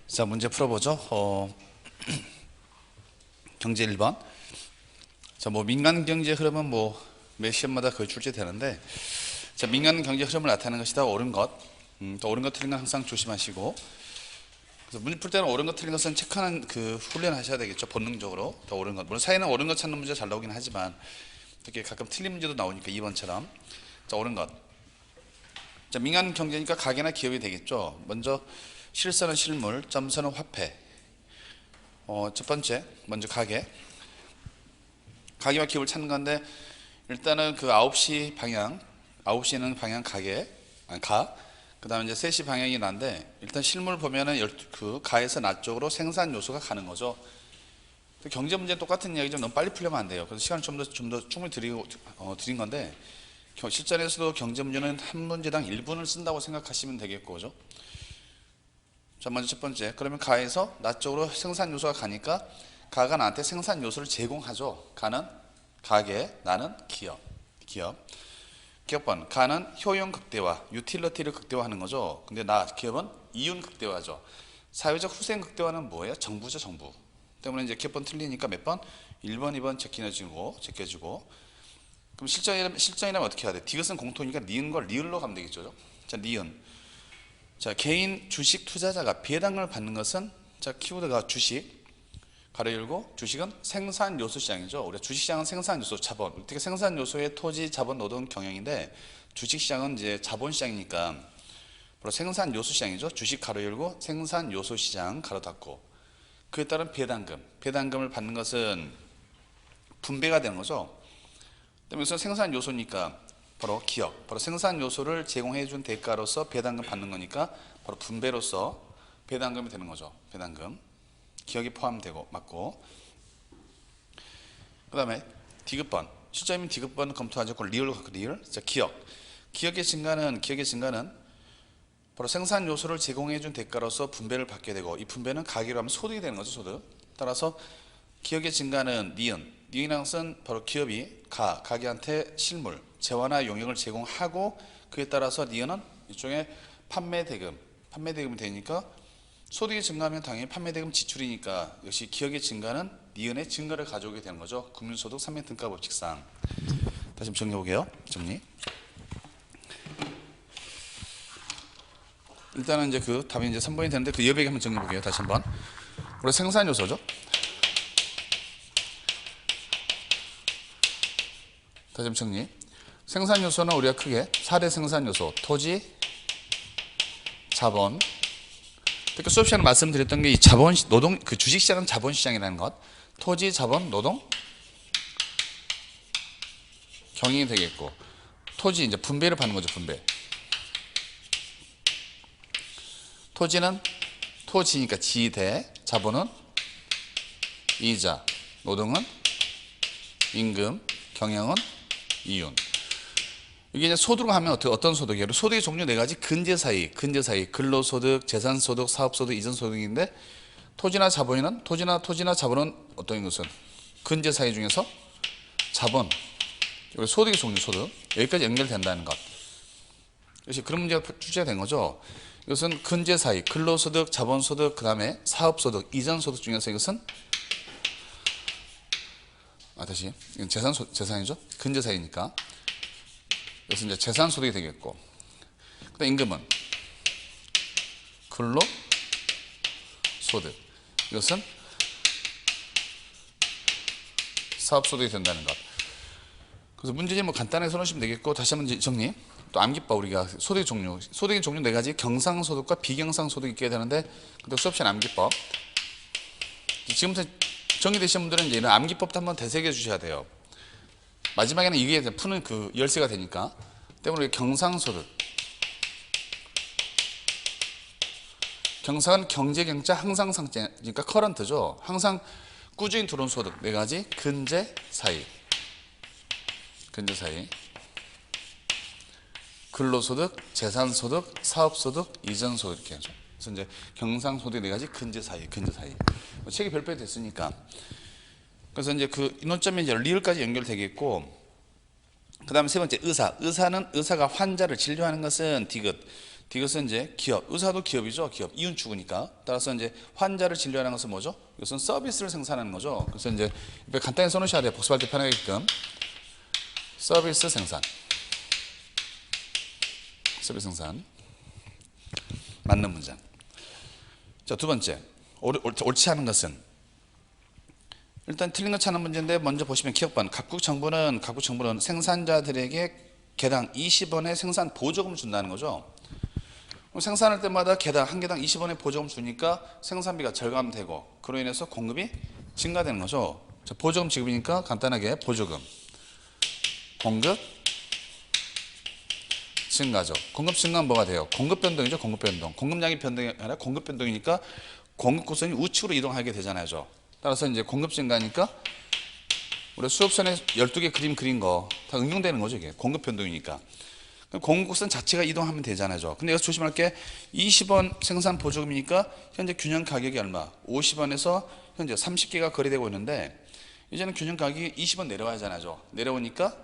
자, 문제 풀어보죠. 경제 1번. 자, 뭐 민간 경제 흐름은 뭐 매 시험마다 거의 출제되는데, 자, 민간 경제 흐름을 나타내는 것이다. 옳은 것. 또 옳은 것 틀린 건 항상 조심하시고. 그래서 문제 풀 때는 옳은 것 틀린 것은 체크하는 그 훈련하셔야 되겠죠. 본능적으로 더 옳은 것. 물론 사이는 옳은 것 찾는 문제 잘 나오긴 하지만 이렇게 가끔 틀린 문제도 나오니까 2번처럼. 자, 옳은 것. 자, 민간 경제니까 가게나 기업이 되겠죠. 먼저 실선은 실물, 점선은 화폐. 첫 번째 먼저 가게와 기업을 찾는 건데, 일단은 그 9시 방향, 9시는 방향 가게, 아니 그 다음에 이제 3시 방향이 난데, 일단 실물 보면은 그 가에서 나 쪽으로 생산 요소가 가는 거죠. 경제 문제는 똑같은 이야기 좀 너무 빨리 풀려면 안 돼요. 그래서 시간을 좀 더 충분히 드린 건데, 실전에서도 경제 문제는 한 문제당 1분을 쓴다고 생각하시면 되겠고, 그죠? 자, 먼저 첫 번째, 그러면 가에서 나 쪽으로 생산 요소가 가니까 가가 나한테 생산 요소를 제공하죠. 가는 가게, 나는 기업. 기업번, 가는 효용 극대화, 유틸리티를 극대화하는 거죠. 근데 기업은 이윤 극대화죠. 사회적 후생 극대화는 뭐예요? 정부죠, 정부. 때문에 이제 기업번 틀리니까 몇 번? 1번, 2번 제껴주고. 그럼 실전이라면 어떻게 해야 돼? 디귿은 공통이니까 니은 걸 리을로 가면 되겠죠. 자, 니은. 자, 개인 주식 투자자가 배당을 받는 것은, 자, 키워드가 주식, 가로 열고, 주식은 생산 요소 시장이죠. 우리가 주식 시장은 생산 요소, 자본. 어떻게 생산 요소의 토지, 자본, 노동, 경영인데, 주식 시장은 이제 자본 시장이니까 바로 생산 요소 시장이죠. 주식 가로 열고, 생산 요소 시장 가로 닫고. 그에 따른 배당금을 받는 것은 분배가 되는 거죠. 그다음에 여기서 생산 요소니까 바로 기업, 바로 생산 요소를 제공해 준 대가로서 배당금 받는 거니까 바로 분배로서 배당금이 되는 거죠. 배당금. 기억이 포함되고 맞고. 그 다음에 디귿번, 실전이면 디귿번 검토하지 않고 리을로 갖고 리을. 자, 기억의 증가는 바로 생산 요소를 제공해 준 대가로서 분배를 받게 되고, 이 분배는 가계로 하면 소득이 되는 거죠. 소득. 따라서 기억의 증가는 니은이라는 것은 바로 기업이 가게한테 실물, 재화나 용역을 제공하고, 그에 따라서 니은은 일종의 판매 대금이 되니까, 소득이 증가하면 당연히 판매 대금 지출이니까 역시 기억의 증가는 니은의 증가를 가져오게 되는 거죠. 국민소득 3면 등가 법칙상. 다시 한번 정리해 볼게요. 정리. 일단은 이제 그 답이 이제 3번이 되는데, 그 여백이 한번 정리해 볼게요. 다시 한번. 우리 생산 요소죠. 다시 한번 정리. 생산 요소는 우리가 크게 4대 생산 요소, 토지, 자본. 그러니까 수업 시간에 말씀드렸던 게 이 자본, 노동, 그 주식 시장은 자본 시장이라는 것. 토지, 자본, 노동, 경영이 되겠고, 토지 이제 분배를 받는 거죠. 분배. 토지는 토지니까 지대, 자본은 이자, 노동은 임금, 경영은 이윤. 이게 이제 소득으로 하면 어떤 소득이에요? 소득의 종류 4가지, 근제 사이, 근로소득, 재산소득, 사업소득, 이전소득인데, 토지나 자본은 어떤 것은 근제 사이 중에서 자본, 소득의 종류, 소득, 여기까지 연결된다는 것. 역시 그런 문제가 출제가 된 거죠. 이것은 근제 사이, 근로소득, 자본소득, 그 다음에 사업소득, 이전소득 중에서 이것은 다시 이건 재산이죠. 근제 사이니까. 그래서 이제 재산 소득이 되겠고, 그다음 임금은 근로 소득. 이것은 사업 소득이 된다는 것. 그래서 문제집 뭐 간단하게 써놓으시면 되겠고, 다시 한번 정리. 또 암기법 우리가 소득의 종류 4가지, 경상소득과 비경상소득이 있게 되는데, 근데 수업 시간 암기법. 지금부터 정리되신 분들은 이제 이런 암기법도 한번 되새겨 주셔야 돼요. 마지막에는 이게 푸는 그 열쇠가 되니까. 때문에 경상소득. 경상은 경제경자 항상상제, 그러니까 커런트죠. 항상 꾸준히 들어온 소득 4가지, 근제 사이. 근로소득, 재산소득, 사업소득, 이전소득 이렇게 하죠. 그래서 이제 경상소득 4가지, 근제 사이. 책이 별표에 됐으니까. 그래서 이제 그 논점이 이제 리을까지 연결되겠고, 그 다음에 세 번째 의사는 의사가 환자를 진료하는 것은 디귿. 이것은 이제 기업, 의사도 기업이죠. 기업, 이윤추구니까. 따라서 이제 환자를 진료하는 것은 뭐죠? 이것은 서비스를 생산하는 거죠. 그래서 이제 간단히 써놓으셔야 돼요. 복습할 때 편하게끔. 서비스 생산. 서비스 생산. 맞는 문장. 자, 두 번째. 옳지 않은 것은. 일단 틀린 것 찾는 문제인데 먼저 보시면 기억반. 각국 정부는 생산자들에게 개당 20원의 생산 보조금을 준다는 거죠. 생산할 때마다 한 개당 20원의 보조금 주니까 생산비가 절감되고 그로 인해서 공급이 증가되는 거죠. 자, 보조금 지급이니까 간단하게 보조금, 공급 증가죠. 공급 증가는 뭐가 돼요? 공급 변동이죠. 공급 변동. 공급량이 변동이 아니라 공급 변동이니까 공급 곡선이 우측으로 이동하게 되잖아요. 따라서 이제 공급 증가니까 우리 수업선에 12개 그림 그린 거 다 응용되는 거죠. 이게 공급 변동이니까. 공급곡선 자체가 이동하면 되잖아요. 근데 여기서 조심할 게 20원 생산 보조금이니까 현재 균형 가격이 얼마? 50원에서 현재 30개가 거래되고 있는데 이제는 균형 가격이 20원 내려와야잖아요. 내려오니까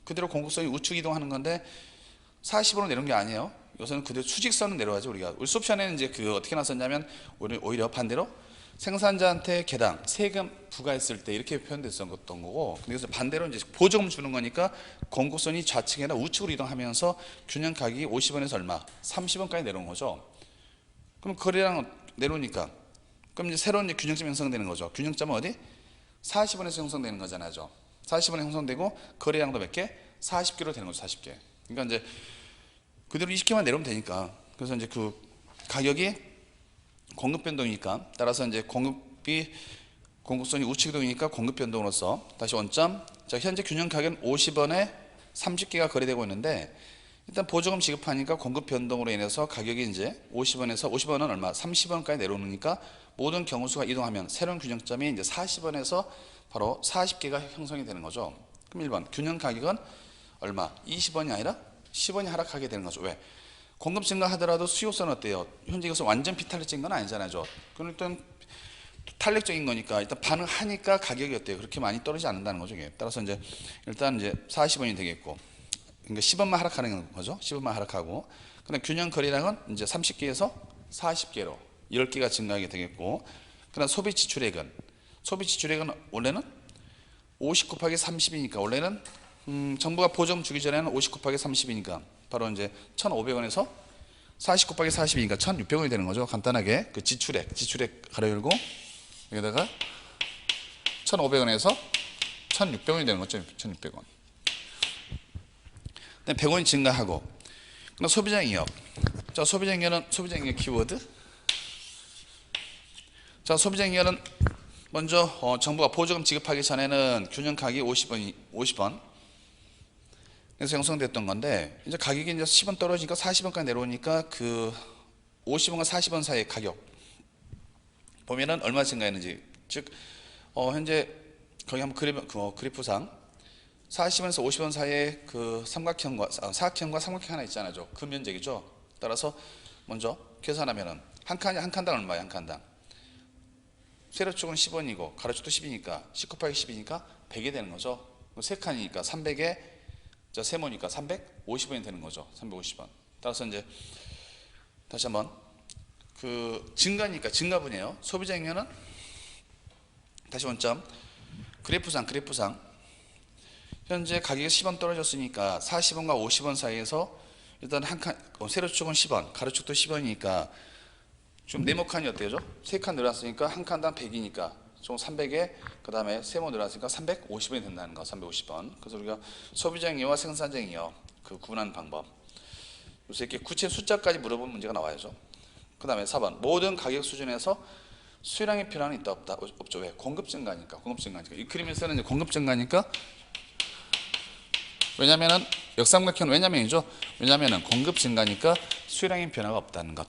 그대로 공급선이 우측 이동하는 건데 40원으로 내려온 게 아니에요. 이것은 그대로 수직선은 내려와야죠. 우리 수업 시간에는 이제 어떻게 나섰냐면 오히려 반대로 생산자한테 개당 세금 부과했을 때 이렇게 표현됐던 거고, 근데 그래서 반대로 이제 보조금 주는 거니까 공급선이 좌측이나 우측으로 이동하면서 균형 가격이 50원에서 얼마? 30원까지 내려온 거죠. 그럼 거래량 내려오니까 그럼 이제 새로운 균형점이 형성되는 거죠. 균형점은 어디? 40원에서 형성되는 거잖아요. 40원에 형성되고 거래량도 몇 개? 40개로 되는 거죠. 40개. 그러니까 이제 그대로 20개만 내려오면 되니까. 그래서 이제 그 가격이 공급 변동이니까 따라서 이제 공급선이 우측 이동이니까 공급 변동으로서 다시 원점. 자, 현재 균형 가격은 50원에 30개가 거래되고 있는데 일단 보조금 지급하니까 공급 변동으로 인해서 가격이 이제 50원은 얼마? 30원까지 내려오니까 모든 경우수가 이동하면 새로운 균형점이 이제 40원에서 바로 40개가 형성이 되는 거죠. 그럼 1번 균형 가격은 얼마? 20원이 아니라 10원이 하락하게 되는 거죠. 왜? 공급 증가하더라도 수요선은 어때요? 현재 이것은 완전 비탄력적인 건 아니잖아요. 그럼 일단 탄력적인 거니까 일단 반응하니까 가격이 어때요? 그렇게 많이 떨어지지 않는다는 거죠. 따라서 이제 일단 이제 40원이 되겠고, 그러니까 10원만 하락하는 거죠. 10원만 하락하고, 그다음 균형 거래량은 이제 30개에서 40개로 10개가 증가하게 되겠고, 그다음 소비 지출액은 원래는 50 곱하기 30이니까 원래는 정부가 보조금 주기 전에는 50 곱하기 30이니까 바로 이제 1,500원에서 40 곱하기 40이니까 1,600원이 되는 거죠. 간단하게 그 지출액 가로 열고 여기다가 1,500원에서 1,600원이 되는 거죠. 1,600원. 100원이 증가하고, 그럼 소비자 잉여. 자, 소비자 잉여 키워드. 자, 소비자 잉여는 먼저 정부가 보조금 지급하기 전에는 균형 가격이 50원. 그래서 형성됐던 건데 이제 가격이 이제 10원 떨어지니까 40원까지 내려오니까 그 50원과 40원 사이의 가격 보면은 얼마 증가했는지, 즉 현재 거기 한번 그래프상 40원에서 50원 사이에 그 사각형과 삼각형 하나 있잖아요. 그 면적이죠. 따라서 먼저 계산하면은 한 칸당 얼마야? 한 칸당 세로축은 10원이고 가로축도 10이니까 10 곱하기 10이니까 100이 되는 거죠. 세 칸이니까 300에 세모니까 350원이 되는 거죠. 350원. 따라서 이제 다시 한번 그 증가니까 증가분이에요. 소비자 잉여는 다시 원점 그래프상 현재 가격이 10원 떨어졌으니까 40원과 50원 사이에서 일단 한 칸 세로축은 10원, 가로축도 10원이니까 좀 네모 칸이 어때요? 세 칸 늘었으니까 한 칸당 100이니까 총 300에 그 다음에 세모 늘어났으니까 350원이 된다는 거. 350원. 그래서 우리가 소비자 잉여와 생산자 잉여 그 구분하는 방법, 요새 이렇게 구체 숫자까지 물어보는 문제가 나와야죠. 그 다음에 4번 모든 가격 수준에서 수요량의 변화는 있다 없다? 없죠. 왜? 공급 증가니까. 이 그림에서는 이제 공급 증가니까, 왜냐면은 역삼각형 왜냐면이죠. 왜냐면은 공급 증가니까 수요량의 변화가 없다는 것.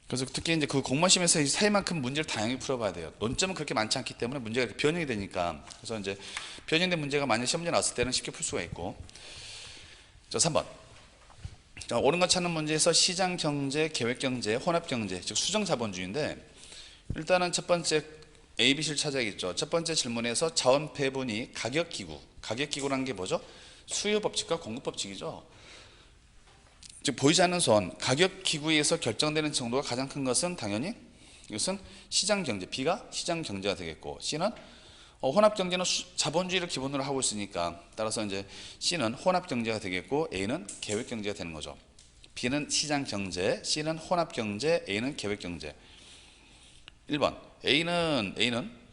그래서 특히 이제 그 공무원 시험에서 이 사이만큼 문제를 다양하게 풀어봐야 돼요. 논점은 그렇게 많지 않기 때문에 문제가 변형이 되니까. 그래서 이제 변형된 문제가 만약 시험 문제 나왔을 때는 쉽게 풀 수가 있고. 자, 3번. 자, 옳은 것 찾는 문제에서 시장 경제, 계획 경제, 혼합 경제, 즉 수정 자본주의인데, 일단은 첫 번째 A, B, C를 찾아야겠죠. 첫 번째 질문에서 자원 배분이 가격기구라는 게 뭐죠? 수요 법칙과 공급 법칙이죠. 즉 보이지 않는 선, 가격 기구에서 결정되는 정도가 가장 큰 것은 당연히 이것은 시장 경제, B가 시장 경제가 되겠고, C는 혼합 경제는 자본주의를 기본으로 하고 있으니까 따라서 이제 C는 혼합 경제가 되겠고 A는 계획 경제가 되는 거죠. B는 시장 경제, C는 혼합 경제, A는 계획 경제. 1번 A는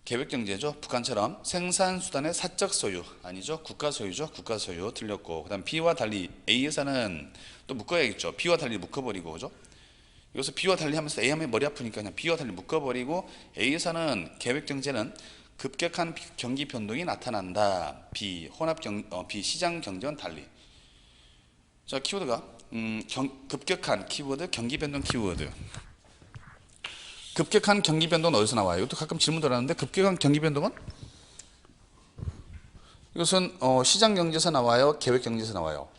계획 경제죠. 북한처럼 생산 수단의 사적 소유 아니죠. 국가 소유죠. 국가 소유 틀렸고, 그다음 B와 달리 A에서는 또 묶어야겠죠. B와 달리 묶어버리고, 그죠? 여기서 B와 달리 하면서 A 하면 머리 아프니까 그냥 B와 달리 묶어버리고, A에서는 계획 경제는 급격한 경기 변동이 나타난다. B B 시장 경제와는 달리. 자, 키워드가 급격한 키워드, 경기 변동 키워드. 급격한 경기 변동은 어디서 나와요? 이것도 가끔 질문 들어왔는데, 급격한 경기 변동은 이것은 시장 경제에서 나와요, 계획 경제에서 나와요?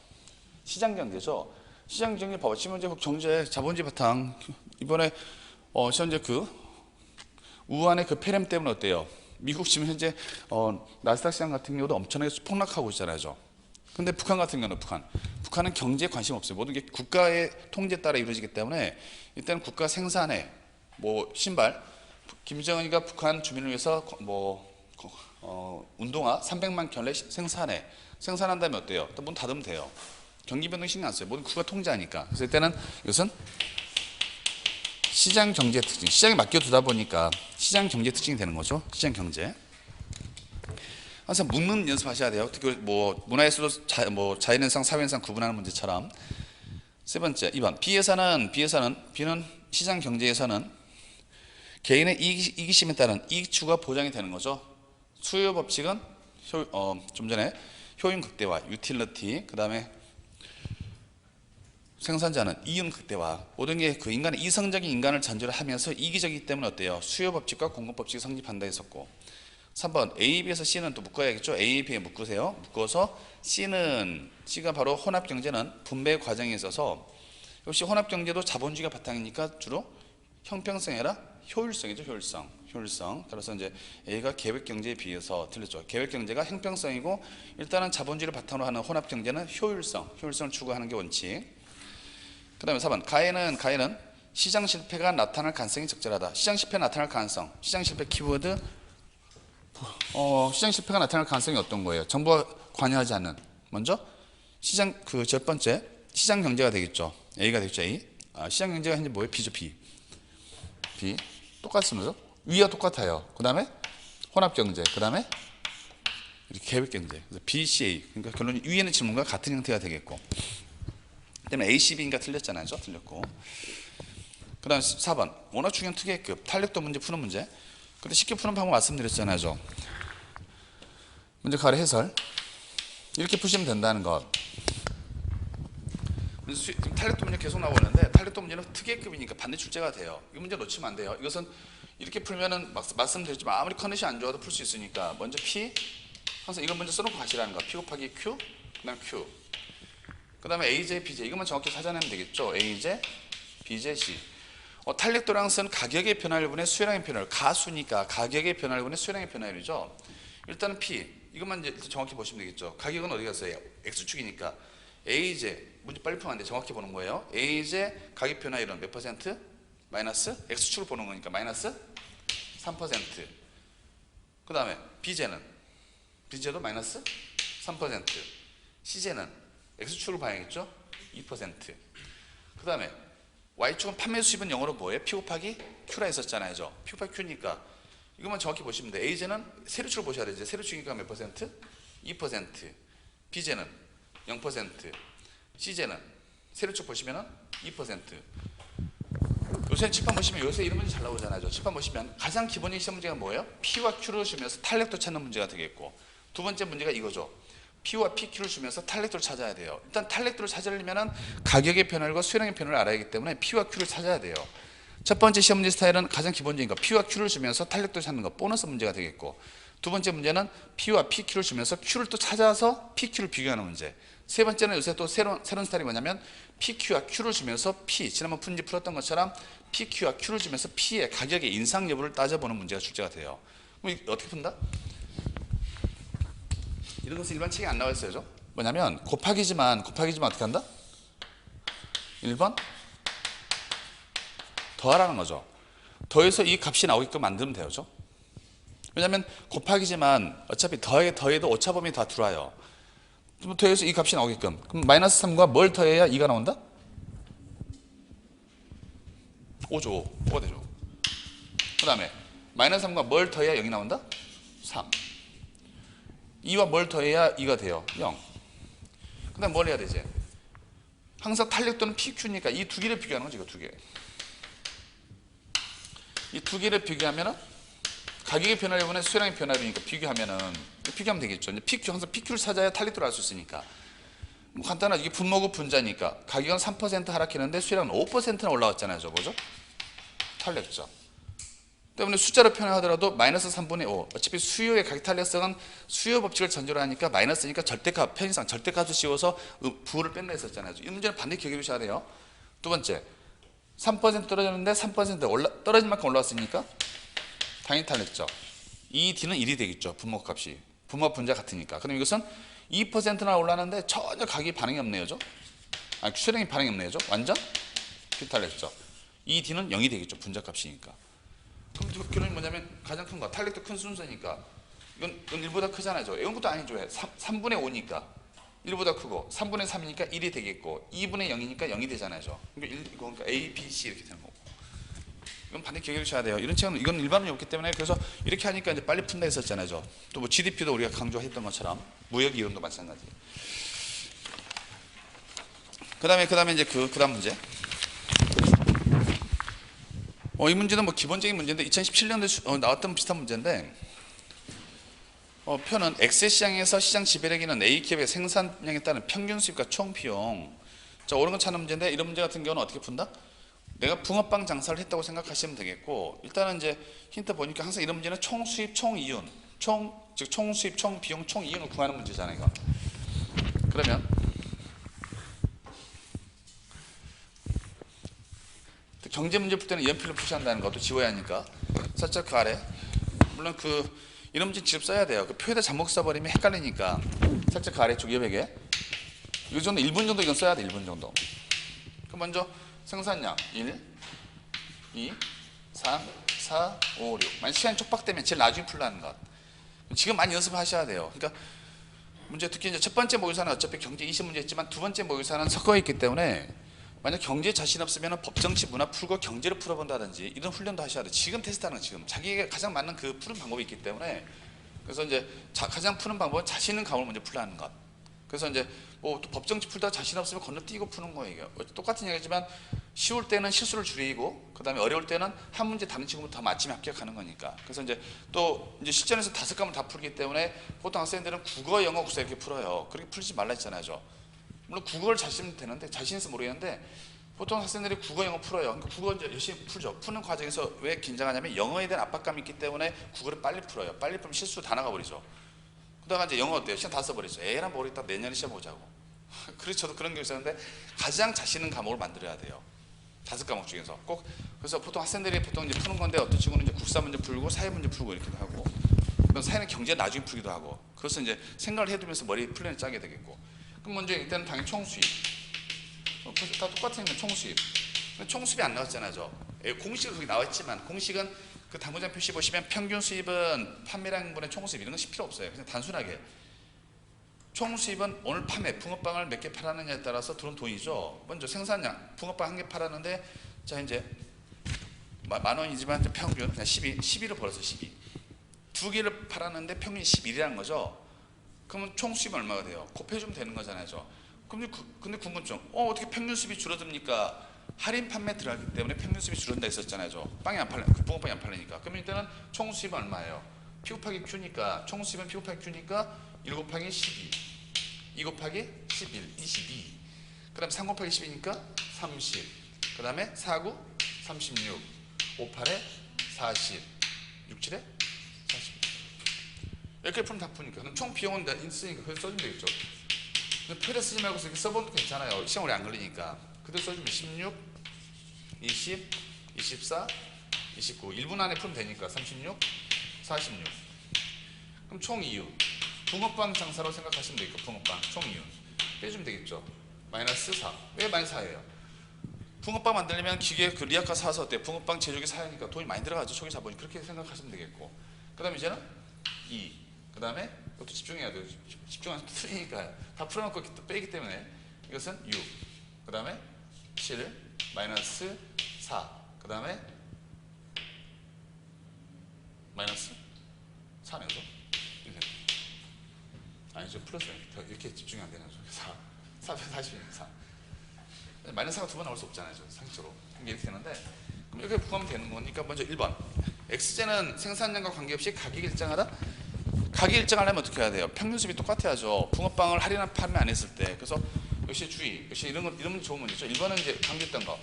시장 경제죠. 시장 경제 봐봐. 지금 현재 경제 자본주의 바탕, 이번에 현재 그 우한의 그 폐렴 때문에 어때요? 미국 지금 현재 나스닥 시장 같은 경우도 엄청나게 폭락하고 있잖아요. 근데 북한 같은 경우는 북한은 경제에 관심 없어요. 모든 게 국가의 통제에 따라 이루어지기 때문에 일단 국가 생산에 뭐 신발, 김정은이가 북한 주민을 위해서 운동화 300만 켤레 생산한다면 어때요? 또 문 닫으면 돼요. 경기 변동 신경 안 써요. 모든 국가 통제하니까. 그래서 이때는 이것은 시장 경제 특징, 시장에 맡겨두다 보니까 시장 경제 특징이 되는 거죠. 시장 경제. 항상 묶는 연습하셔야 돼요. 특히 뭐 문화에서도 자연현상, 사회현상 구분하는 문제처럼. 세 번째, 2번 B는 시장 경제에서는 개인의 이기심에 따른 이익 추구가 보장이 되는 거죠. 수요 법칙은 좀 전에 효용 극대화, 유틸리티, 그 다음에 생산자는 이윤 극대화, 모든 게 그 인간의 이성적인 인간을 전제로 하면서 이기적이기 때문에 어때요? 수요 법칙과 공급 법칙이 성립한다 했었고. 3번 A, B에서 C는 또 묶어야겠죠. A, B에 묶으세요. 묶어서 C가 바로 혼합 경제는 분배 과정에 있어서, 역시 혼합 경제도 자본주의가 바탕이니까 주로 형평성이 아니라 효율성이죠. 효율성. 따라서 이제 A가 계획 경제에 비해서 틀렸죠. 계획 경제가 형평성이고, 일단은 자본주의를 바탕으로 하는 혼합 경제는 효율성을 추구하는 게 원칙. 그 다음에 4번 가해는 시장 실패가 나타날 가능성이 적절하다. 시장 실패가 나타날 가능성, 시장 실패 키워드. 시장 실패가 나타날 가능성이 어떤 거예요? 정부가 관여하지 않는, 먼저 시장 첫 번째 시장 경제가 되겠죠. A가 되겠죠. A. 시장 경제가 현재 뭐예요? B죠. B 똑같습니다. 위와 똑같아요. 그 다음에 혼합 경제, 그 다음에 이렇게 계획 경제. 그래서 BCA. 그러니까 결론이 위에 있는 질문과 같은 형태가 되겠고. 그다음에 ACB인가 틀렸잖아요. 틀렸고. 그 다음에 4번 원화 충격 특혜급 탄력도 문제 푸는 문제. 근데 쉽게 푸는 방법 말씀드렸잖아요. 문제 가로 해설. 이렇게 푸시면 된다는 것. 지금 탄력도 문제 계속 나오고 있는데, 탄력도 문제는 특혜급이니까 반대 출제가 돼요. 이 문제 놓치면 안 돼요. 이것은 이렇게 풀면은 말씀드렸지만 아무리 컨디션 안 좋아도 풀 수 있으니까 먼저 P, 항상 이걸 먼저 써놓고 가시라는 거. P 곱하기 Q, 그 다음 Q, 그 다음에 AJ, BJ. 이것만 정확히 찾아내면 되겠죠. AJ, BJ, C. 탄력도량은 가격의 변화율분의 수요량의 변화율. 가수니까 가격의 변화율분의 수요량의 변화율이죠. 일단은 P, 이것만 이제 정확히 보시면 되겠죠. 가격은 어디 갔어요? X축이니까 AJ, 문제 빨리 풀면 안 돼. 정확히 보는 거예요. AJ 가격 변화율은 몇 %? 마이너스 X축을 보는 거니까 마이너스 3%. 그 다음에 BJ도 마이너스 3%. CJ는 X축을 봐야겠죠? 2%. 그 다음에 Y축은 판매 수입은 영어로 뭐예요? P 곱하기 Q라 했었잖아요. P 곱하기 Q니까 이것만 정확히 보시면 돼요. AJ는 세류축을 보셔야 되죠. 세류축이니까 몇 %? 2%. BJ는 0%. CJ는 세류축 보시면 2%. 요새 칠판 보시면 요새 이런 문제 잘 나오잖아요. 칠판 보시면 가장 기본적인 시험 문제가 뭐예요? P와 Q를 주면서 탄력도 찾는 문제가 되겠고, 두 번째 문제가 이거죠. P와 PQ를 주면서 탄력도를 찾아야 돼요. 일단 탄력도를 찾으려면 가격의 변화율과 수요량의 변화를 알아야 하기 때문에 P와 Q를 찾아야 돼요. 첫 번째 시험 문제 스타일은 가장 기본적인 거 P와 Q를 주면서 탄력도를 찾는 거, 보너스 문제가 되겠고, 두 번째 문제는 P와 PQ를 주면서 Q를 또 찾아서 PQ를 비교하는 문제. 세 번째는 요새 또 새로운 스타일이 뭐냐면 PQ와 Q를 주면서 지난번 문제 풀었던 것처럼 PQ와 Q를 주면서 P의 가격의 인상 여부를 따져보는 문제가 출제가 돼요. 그럼 어떻게 푼다? 이런 것은 일반 책에 안 나와 있어요. 뭐냐면 곱하기지만 어떻게 한다? 1번 더하라는 거죠. 더해서 이 값이 나오게끔 만들면 되죠. 왜냐하면 곱하기지만 어차피 더해도 오차범위 다 들어와요. 더해서 이 값이 나오게끔. 그럼 마이너스 3과 뭘 더해야 2가 나온다? 5죠. 5가 되죠. 그 다음에 마이너스 3과 뭘 더해야 0이 나온다? 3. 2와 뭘 더해야 2가 돼요? 0. 그 다음 뭘 해야 되지? 항상 탄력 또는 PQ니까 이 두 개를 비교하는 거지. 이거 두 개. 이 두 개를 비교하면은 가격의 변화를 보면 수량의 변화니까 비교하면은 비교하면 되겠죠. 이제 PQ 항상 PQ를 찾아야 탄력도를 알 수 있으니까. 뭐 간단하게 이게 분모고 분자니까 가격은 3% 하락했는데 수량은 5%나 올라왔잖아요. 저거죠? 탄력죠. 때문에 숫자로 표현하더라도 마이너스 3분의 5. 어차피 수요의 가격 탄력성은 수요 법칙을 전제로 하니까 마이너스니까 절대값, 편의상 절대값을 씌워서 부호를 뺀다 했었잖아요. 이 문제는 반드시 기억해 주셔야 돼요. 두 번째, 3% 떨어졌는데 3% 떨어진 만큼 올라왔으니까 당연히 탄력죠. 2D는 1이 되겠죠. 분모 값이. 분모 분자 같으니까. 그럼 이것은 2%나 올랐는데 전혀 가격이 반응이 없네요. 수량이 반응이 없네요. 완전 비탄력죠. 2D는 0이 되겠죠. 분자 값이니까. 그럼 결론이 뭐냐면 가장 큰 거, 탄력도 큰 순서니까 이건 1보다 크잖아요. 이런 것도 아니죠. 3분의 5니까 1보다 크고 3분의 3이니까 1이 되겠고 2분의 0이니까 0이 되잖아요. 그러니까 A, B, C 이렇게 되는 거고. 이건 반드시 기억해 주셔야 돼요. 이런 책은 이건 일반론이 없기 때문에 그래서 이렇게 하니까 이제 빨리 푼다 했었잖아요. 또 뭐 GDP도 우리가 강조했던 것처럼 무역 이론도 마찬가지. 그다음에 이제 그다음 문제. 이 문제는 뭐 기본적인 문제인데 2017년도에 나왔던 비슷한 문제인데 표는 X 시장에서 시장 지배력이는 A 기업의 생산량에 따른 평균 수입과 총 비용. 자, 옳은 건 찾는 문제인데 이런 문제 같은 경우는 어떻게 푼다? 내가 붕어빵 장사를 했다고 생각하시면 되겠고 일단은 이제 힌트 보니까 항상 이런 문제는 총 수입, 총 이윤, 즉 총 수입, 총 비용, 총 이윤을 구하는 문제잖아요. 이거. 그러면 경제 문제 풀 때는 연필로 표시한다는 것도 지워야 하니까 살짝 그 아래 물론 이런 문제 직접 써야 돼요. 그 표에다 잘못 써버리면 헷갈리니까 살짝 그 아래쪽 옆에게 이 정도 1분 정도 이건 써야 돼. 1분 정도. 그럼 먼저 생산량 1, 2, 3, 4, 5, 6. 만약 시간이 촉박되면 제일 나중에 풀라는 것. 지금 많이 연습하셔야 돼요. 그러니까 문제 특히 이제 첫 번째 모의사는 어차피 경제 20문제였지만 두 번째 모의사는 섞어 있기 때문에 만약 경제에 자신 없으면 법정치 문화 풀고 경제를 풀어본다든지 이런 훈련도 하셔야 돼요. 지금 테스트하는 건 지금 자기에게 가장 맞는 그 푸는 방법이 있기 때문에 그래서 이제 가장 푸는 방법은 자신 있는 과목을 먼저 풀라는 것. 그래서 이제 뭐 또 법정치 풀다가 자신 없으면 건너뛰고 푸는 거예요. 똑같은 얘기지만 쉬울 때는 실수를 줄이고 그 다음에 어려울 때는 한 문제 다른 친구보다 더 맞추면 합격하는 거니까. 그래서 이제 또 이제 실전에서 5과목을 다 풀기 때문에 보통 학생들은 국어, 영어, 국사 이렇게 풀어요. 그렇게 풀지 말라 했잖아요. 물론 국어를 자신 되는데 자신 있어 모르겠는데 보통 학생들이 국어, 영어 풀어요. 그러니까 국어 이제 열심히 풀죠. 푸는 과정에서 왜 긴장하냐면 영어에 대한 압박감이 있기 때문에 국어를 빨리 풀어요. 빨리 풀면 실수 다 나가버리죠. 그러다가 이제 영어 어때요? 시험 다 써버리죠. 에이란 모르겠다. 내년에 시험 보자고. 그래서 저도 그런 게 있었는데 가장 자신 있는 과목을 만들어야 돼요. 5과목 중에서 꼭. 그래서 보통 학생들이 보통 이제 푸는 건데 어떤 친구는 이제 국사 문제 풀고 사회 문제 풀고 이렇게도 하고 그럼 사회는 경제 나중에 풀기도 하고 그것은 이제 생각을 해두면서 머리 플랜을 짜게 되겠고. 그럼 먼저 일단 당연히 총수입. 다 똑같은 건 총수입. 총수입이 안 나왔잖아요. 공식은 거기 나와있지만 공식은 그 단문장 표시 보시면 평균 수입은 판매량 분의 총수입 이런 건 필요 없어요. 그냥 단순하게 총수입은 오늘 판매 붕어빵을 몇 개 팔았느냐에 따라서 들어온 돈이죠. 먼저 생산량 붕어빵 한 개 팔았는데 자 이제 만 원이지만 평균 그냥 12를 벌어서 12. 두 개를 팔았는데 평균이 11이라는 거죠. 그러면 총 수입은 얼마가 돼요? 곱해주면 되는 거잖아요. 근데 궁금증. 어떻게 평균 수입이 줄어듭니까? 할인 판매 들어가기 때문에 평균 수입이 줄어든다 했었잖아요. 빵이 안 팔려, 붕어빵이 안 팔리니까. 그러면 일단은 총 수입은 얼마예요? P 곱하기 Q니까 총 수입은 P 곱하기 Q니까 1 곱하기 12, 2 곱하기 11, 22. 그 다음에 3 곱하기 10이니까 30. 그 다음에 4, 9, 36. 5, 8에 40. 6, 7에 40. 이렇게 풀면 다 푸니까. 그럼 총 비용은 있으니까 그래서 써주면 되겠죠. 근데 표를 쓰지 말고 이렇게 써봐도 괜찮아요. 시간 오래 안 걸리니까. 그대로 써주면 16, 20, 24, 29. 1분 안에 풀면 되니까 36, 46. 그럼 총 이윤. 붕어빵 장사로 생각하시면 되겠고 붕어빵 총 이윤. 빼주면 되겠죠. 마이너스 4. 왜 마이너스 4예요? 붕어빵 만들려면 기계 그 리아카 사서 어때? 붕어빵 제조기 사니까 돈이 많이 들어가죠. 초기 자본이. 그렇게 생각하시면 되겠고. 그 다음에 이제는 2. 그 다음에 이것도 집중해야 돼요. 집중하면 틀리니까 다 풀어놓고 또 빼기 때문에 이것은 6. 그 다음에 7 마이너스 4. 그 다음에 마이너스 4네요. 아니죠. 플러스 이렇게 집중이 안 되는 거죠. 4. 442. 마이너스 4가 두 번 나올 수 없잖아요. 상식적으로. 이렇게 되는데 그럼 이렇게 구하면 되는 거니까 먼저 1번. X제는 생산량과 관계없이 가격 일정하다? 가격 일정하려면 어떻게 해야 돼요? 평균 수입이 똑같아야죠. 붕어빵을 할인한 판매 안 했을 때. 그래서 역시 주의. 역시 이런 건 좋은 문제죠. 1번은 이제 강조했던 거.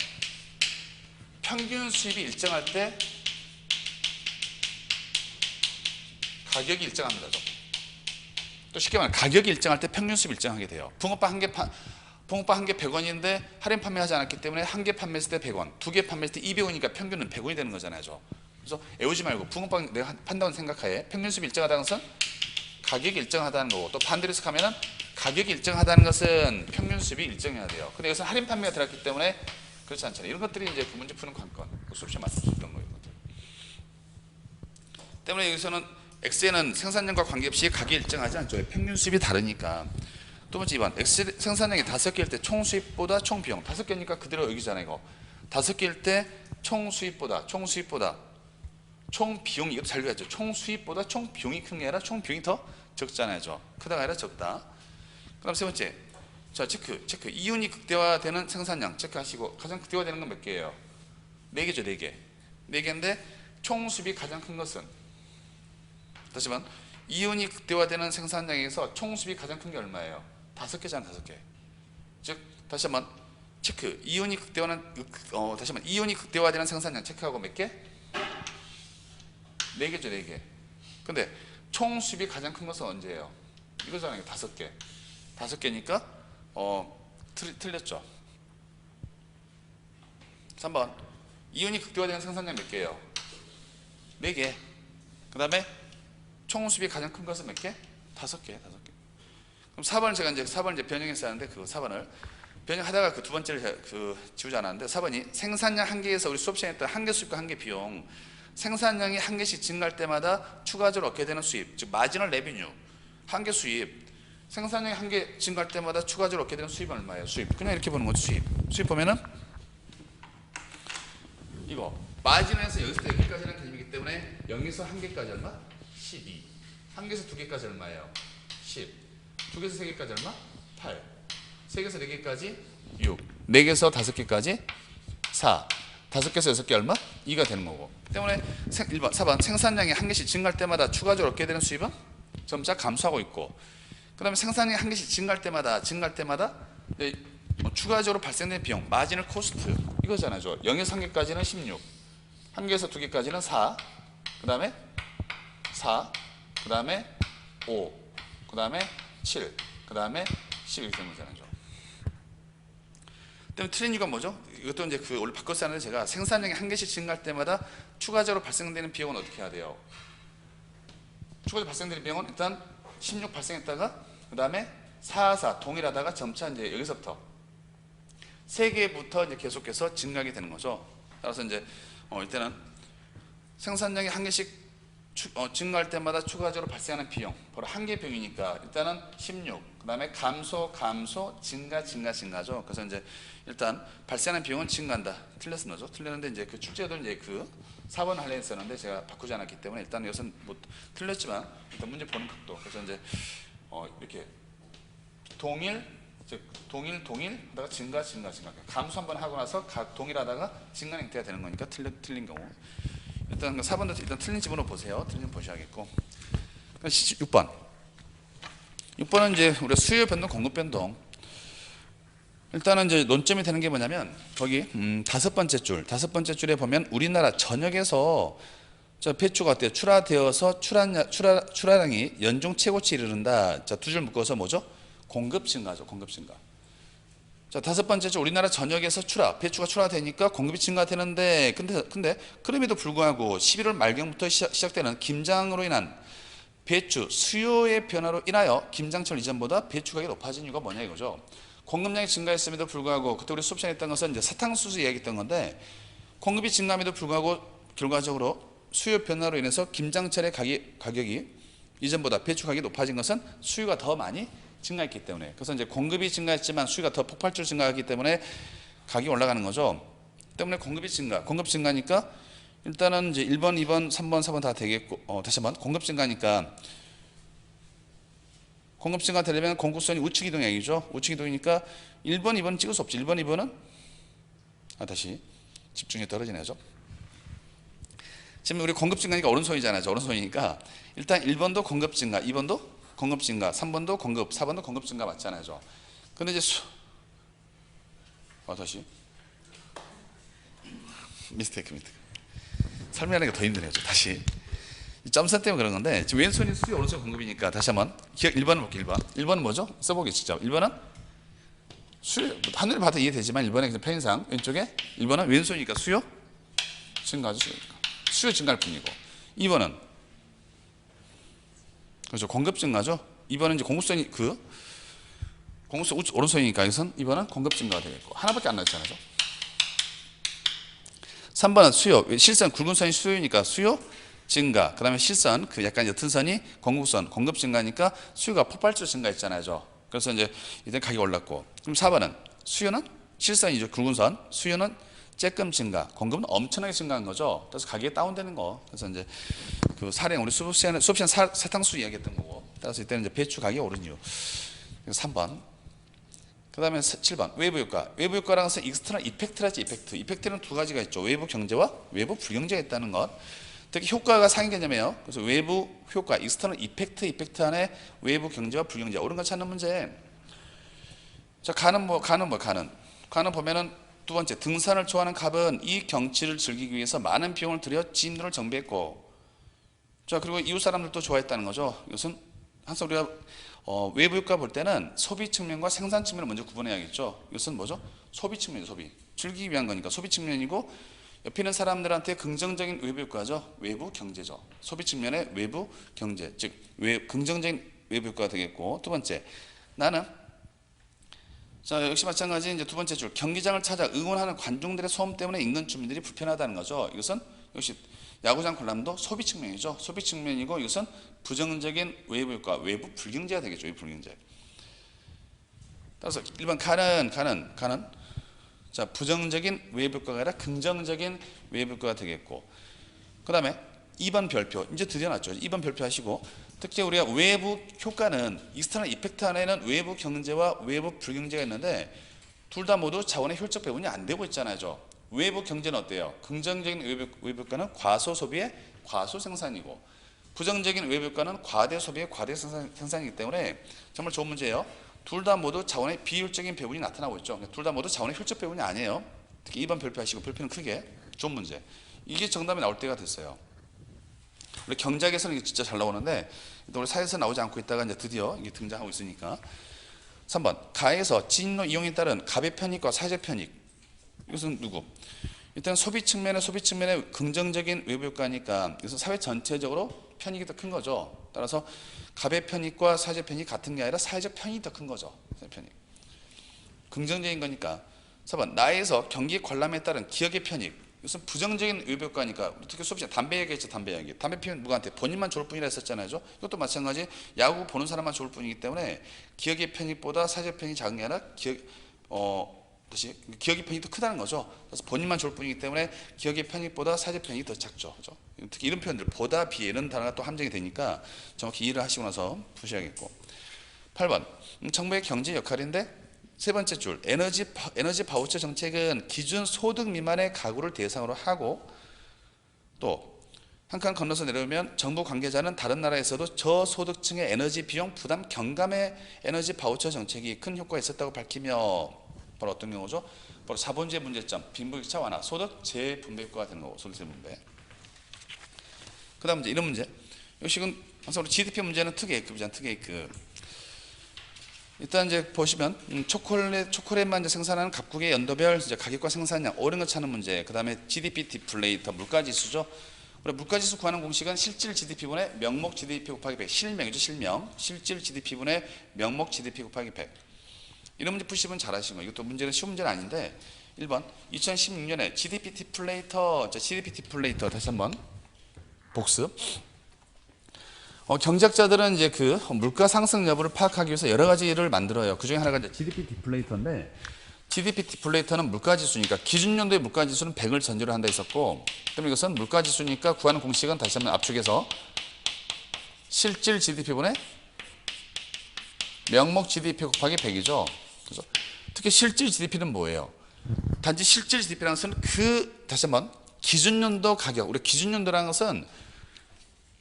평균 수입이 일정할 때 가격이 일정합니다. 또 쉽게 말하면 가격이 일정할 때 평균 수입이 일정하게 돼요. 붕어빵 한 개 100원인데 할인 판매하지 않았기 때문에 한 개 판매했을 때 100원, 두 개 판매했을 때 200원이니까 평균은 100원이 되는 거잖아요. 그래서 애우지 말고 붕어빵 내가 판다고 생각하에 평균 수입이 일정하다는 것은 가격이 일정하다는 거고, 또 반대로 해석하면 가격이 일정하다는 것은 평균 수입이 일정해야 돼요. 근데 여기서 할인 판매가 들어갔기 때문에 그렇지 않잖아요. 이런 것들이 이제 그 문제 푸는 관건, 수업시에 말씀드렸던 거예요. 때문에 여기서는 X에는 생산량과 관계없이 가격이 일정하지 않죠. 평균 수입이 다르니까. 두 번째 2번. X 생산량이 5개일 때 총 수입보다 총 비용. 5개니까 그대로 여기잖아요. 이거 5개일 때 총 수입보다 총 비용이, 이거 잘 배웠죠. 총 수입보다 총 비용이 큰 게 아니라 총 비용이 더 적잖아요. 크다가 아니라 적다. 그럼 세 번째, 자 체크. 이윤이 극대화되는 생산량 체크하시고, 가장 극대화되는 건 몇 개예요? 4개죠. 4개. 4개인데 총 수입이 가장 큰 것은, 다시 한번, 이윤이 극대화되는 생산량에서 총 수입이 가장 큰 게 얼마예요? 5개잖아. 5개. 즉 다시 한번 체크. 이윤이 극대화되는 생산량 체크하고 몇 개? 4개죠. 4개. 근데 총 수입이 가장 큰 것은 언제예요? 이거잖아요. 5개. 5개니까 틀렸죠. 3번. 이윤이 극대화되는 생산량 몇 개예요? 4개. 그 다음에 총 수입이 가장 큰 것은 몇 개? 5개. 그럼 4번을 제가 이제 변형해서 하는데, 그 4번을 변형하다가 그 두 번째를 지우지 않았는데, 4번이 생산량 한 개에서 우리 수업 시간에 했던 한 개 수입과 한 개 비용, 생산량이 한 개씩 증가할 때마다 추가적으로 얻게 되는 수입, 즉 마지널 레비뉴, 한 개 수입, 생산량이 한 개 증가할 때마다 추가적으로 얻게 되는 수입은 얼마예요? 수입. 그냥 이렇게 보는 거죠. 수입 보면은 이거 마진에서 여기서 여기까지는 개념이기 때문에 0에서 한 개까지 얼마? 12. 한 개에서 두 개까지 얼마예요? 10. 두 개에서 세 개까지 얼마? 8. 세 개에서 네 개까지 6. 네 개에서 다섯 개까지 4. 다섯 개에서 여섯 개 얼마? 2가 되는 거고. 때문에 1번, 4번 생산량이 한 개씩 증가할 때마다 추가적으로 얻게 되는 수입은 점차 감소하고 있고, 그 다음에 생산량이 한 개씩 증가할 때마다 추가적으로 발생되는 비용, 마지널 코스트 이거잖아요. 0에서 한 개까지는 16, 한 개에서 두 개까지는 4, 그 다음에 4, 그 다음에 5, 그 다음에 7, 그 다음에 10 이렇게 되는 거잖아요. 때문에 틀린 이유가 뭐죠? 이것도 이제 원래 바꿔서 하는데, 제가 생산량이 한 개씩 증가할 때마다 추가적으로 발생되는 비용은 어떻게 해야 돼요? 추가적으로 발생되는 비용은 일단 16 발생했다가 그 다음에 4 동일하다가 점차 이제 여기서부터 3개부터 이제 계속해서 증가하게 되는 거죠. 따라서 이제 이때는 생산량이 한 개씩 증가할 때마다 추가적으로 발생하는 비용, 바로 한 개 비용이니까 일단은 16, 그 다음에 감소, 증가죠. 그래서 이제 일단 발생하는 비용은 증가한다. 틀렸은 거죠. 틀렸는데 이제 그 출제도 이제 그 4번 하려 했었는데 제가 바꾸지 않았기 때문에 일단 이것은 뭐 틀렸지만 일단 문제 보는 각도. 그래서 이제 이렇게 동일 하다가 증가 감소 한번 하고 나서 동일하다가 증가 형태가 되는 거니까 틀린 경우. 일단 4번도 일단 틀린 집으로 보세요. 틀린 집 보셔야겠고. 6번은 이제 우리가 수요 변동, 공급 변동. 일단은 이제 논점이 되는 게 뭐냐면, 거기 다섯 번째 줄에 보면 우리나라 전역에서 배추가 어때요? 출하되어서 출하량이 연중 최고치에 이르른다. 자, 두 줄 묶어서 뭐죠? 공급 증가죠. 공급 증가. 자, 다섯 번째 줄, 우리나라 전역에서 배추가 출하되니까 공급이 증가되는데, 근데 그럼에도 불구하고 11월 말경부터 시작되는 김장으로 인한 배추 수요의 변화로 인하여 김장철 이전보다 배추 가격이 높아진 이유가 뭐냐 이거죠. 공급량이 증가했음에도 불구하고 그때 우리 수업 시간에 했던 것은 이제 사탕수수 이야기했던 건데 공급이 증가함에도 불구하고 결과적으로 수요 변화로 인해서 김장철의 가격이 이전보다 배추 가격이 높아진 것은 수요가 더 많이 증가했기 때문에 그래서 이제 공급이 증가했지만 수요가 더 폭발적으로 증가하기 때문에 가격이 올라가는 거죠. 때문에 공급 증가니까 일단은 이제 1번, 2번, 3번, 4번 다 되겠고 다시 한번 공급 증가니까 공급 증가 되려면 공급선이 우측 이동량이죠. 우측 이동이니까 1번, 2번은 찍을 수 없지. 1번, 2번은 다시 집중이 떨어지네요. 지금 우리 공급 증가니까 오른손이잖아요. 오른손이니까 일단 1번도 공급 증가, 2번도 공급 증가, 3번도 공급, 4번도 공급 증가 맞잖아요. 근데 이제 다시 미스테이크 설명하는 게 더 힘드네요. 다시 점선 때문에 그런 건데 지금 왼손이 수요 오른손 공급이니까 다시 한번 기억 1번을 볼게요. 1번은 뭐죠? 써보기 직접 1번은 수요 하늘 봐도 이해되지만 1번의 편의상 왼쪽에 1번은 왼손이니까 수요 증가죠. 수요 증가할 뿐이고 2번은 그렇죠. 공급 증가죠. 2번은 이제 공급선이 공급선 오른손이니까 여기선 2번은 공급 증가가 되겠고 하나밖에 안 나왔잖아요. 3번은 수요 실선 굵은 선이 수요니까 수요 증가 그 다음에 실선 약간 옅은 선이 공급선 공급 증가니까 수요가 폭발적으로 증가했잖아요. 그래서 이제 이때 가격이 올랐고 그럼 4번은 수요는 실선이죠. 굵은 선 수요는 조금 증가 공급은 엄청나게 증가한 거죠. 그래서 가격이 다운되는 거. 그래서 이제 그 사례 우리 수업 시간 사탕수 이야기했던 거고 따라서 이때는 이제 배추 가격이 오른 이유 3번 그 다음에 7번 외부 효과 외부 효과라는 것은 익스터널 이펙트라지 이펙트는 두 가지가 있죠. 외부 경제와 외부 불경제가 있다는 것 특히 효과가 상위 개념이에요. 그래서 외부 효과 익스터널 이펙트 안에 외부 경제와 불경제 옳은 걸 찾는 문제. 자 가는 보면은 두 번째 등산을 좋아하는 갑은 이 경치를 즐기기 위해서 많은 비용을 들여 진로를 정비했고 자 그리고 이웃 사람들도 좋아했다는 거죠. 이것은 항상 우리가 외부 효과 볼 때는 소비 측면과 생산 측면을 먼저 구분해야겠죠. 이것은 뭐죠? 소비 측면이죠. 소비 즐기기 위한 거니까 소비 측면이고 옆에 있는 사람들한테 긍정적인 외부 효과죠. 외부 경제죠. 소비 측면의 외부 경제 즉 긍정적인 외부 효과가 되겠고 두 번째 나는 자 역시 마찬가지 이제 두 번째 줄 경기장을 찾아 응원하는 관중들의 소음 때문에 인근 주민들이 불편하다는 거죠. 이것은 역시 야구장 관람도 소비 측면이죠. 소비 측면이고 이것은 부정적인 외부 효과 외부 불경제가 되겠죠. 외부 불경제. 따라서 1번 가는 자 부정적인 외부 효과가 아니라 긍정적인 외부 효과가 되겠고 그 다음에 2번 별표 이제 드디어 났죠. 2번 별표 하시고 특히 우리가 외부 효과는 익스터널 이펙트 안에는 외부 경제와 외부 불경제가 있는데 둘 다 모두 자원의 효율적 배분이 안 되고 있잖아요. 외부 경제는 어때요? 긍정적인 외부 효과는 과소 소비의 과소 생산이고 부정적인 외부 효과는 과대 소비의 과대 생산이기 때문에 정말 좋은 문제예요. 둘 다 모두 자원의 비효율적인 배분이 나타나고 있죠. 둘 다 모두 자원의 효율적 배분이 아니에요. 특히 2번 별표하시고 별표는 크게 좋은 문제. 이게 정답이 나올 때가 됐어요. 우리 경제학에서는 이게 진짜 잘 나오는데 우리 사회에서 나오지 않고 있다가 이제 드디어 이게 등장하고 있으니까 3번 가에서 진로 이용에 따른 갑의 편익과 사회적 편익 이것은 누구? 일단 소비 측면의 긍정적인 외부 효과니까 그래서 사회 전체적으로 편익이 더 큰 거죠. 따라서 갑의 편익과 사회적 편익이 같은 게 아니라 사회적 편익이 더 큰 거죠. 편익. 긍정적인 거니까 4번 나에서 경기 관람에 따른 기억의 편익 이것은 부정적인 외부 효과니까 특히 수업 시간에 담배 얘기했죠. 담배 피우면 누구한테 본인만 좋을 뿐이라 했었잖아요. 이것도 마찬가지 야구 보는 사람만 좋을 뿐이기 때문에 기억의 편익보다 사회적 편익이 작은 게 아니라 기억의 편익이 더 크다는 거죠. 그래서 본인만 좋을 뿐이기 때문에 기억의 편익보다 사회적 편익이 더 작죠. 그죠? 특히 이런 표현들 보다 비해 이런 단어가 또 함정이 되니까 정확히 이해를 하시고 나서 푸셔야겠고 8번 정부의 경제 역할인데 세 번째 줄 에너지 바우처 정책은 기준 소득 미만의 가구를 대상으로 하고 또 한 칸 건너서 내려오면 정부 관계자는 다른 나라에서도 저소득층의 에너지 비용 부담 경감의 에너지 바우처 정책이 큰 효과가 있었다고 밝히며 바로 어떤 경우죠? 바로 4번째 문제점 빈부격차 완화 소득 재분배 효과가 되는 거고 소득 재분배. 그 다음 문제 이런 문제 이것은 항상 우리 GDP 문제는 특이A급이잖아요. 특이A급. 일단 이제 보시면 초콜릿만 이제 생산하는 각국의 연도별 이제 가격과 생산량 옳은 걸 찾는 문제. 그 다음에 GDP 디플레이터 물가지수죠. 우리 물가지수 구하는 공식은 실질 GDP분의 명목 GDP 곱하기 100. 실명이죠. 실질 GDP분의 명목 GDP 곱하기 100. 이런 문제 푸시면 잘하신 거예요. 이것도 문제는 쉬운 문제는 아닌데 1번 2016년에 GDP 디플레이터, GDP 디플레이터 다시 한번 복습. 경제학자들은 이제 그 물가 상승 여부를 파악하기 위해서 여러 가지를 만들어요. 그 중에 하나가 이제 GDP 디플레이터인데, GDP 디플레이터는 물가 지수니까 기준연도의 물가 지수는 100을 전제로 한다 했었고, 그다음에 이것은 물가 지수니까 구하는 공식은 다시 한번 압축해서 실질 GDP분의 명목 GDP 곱하기 100이죠. 그래서 특히 실질 GDP는 뭐예요? 단지 실질 GDP라는 것은 다시 한번 기준연도 가격, 우리 기준연도라는 것은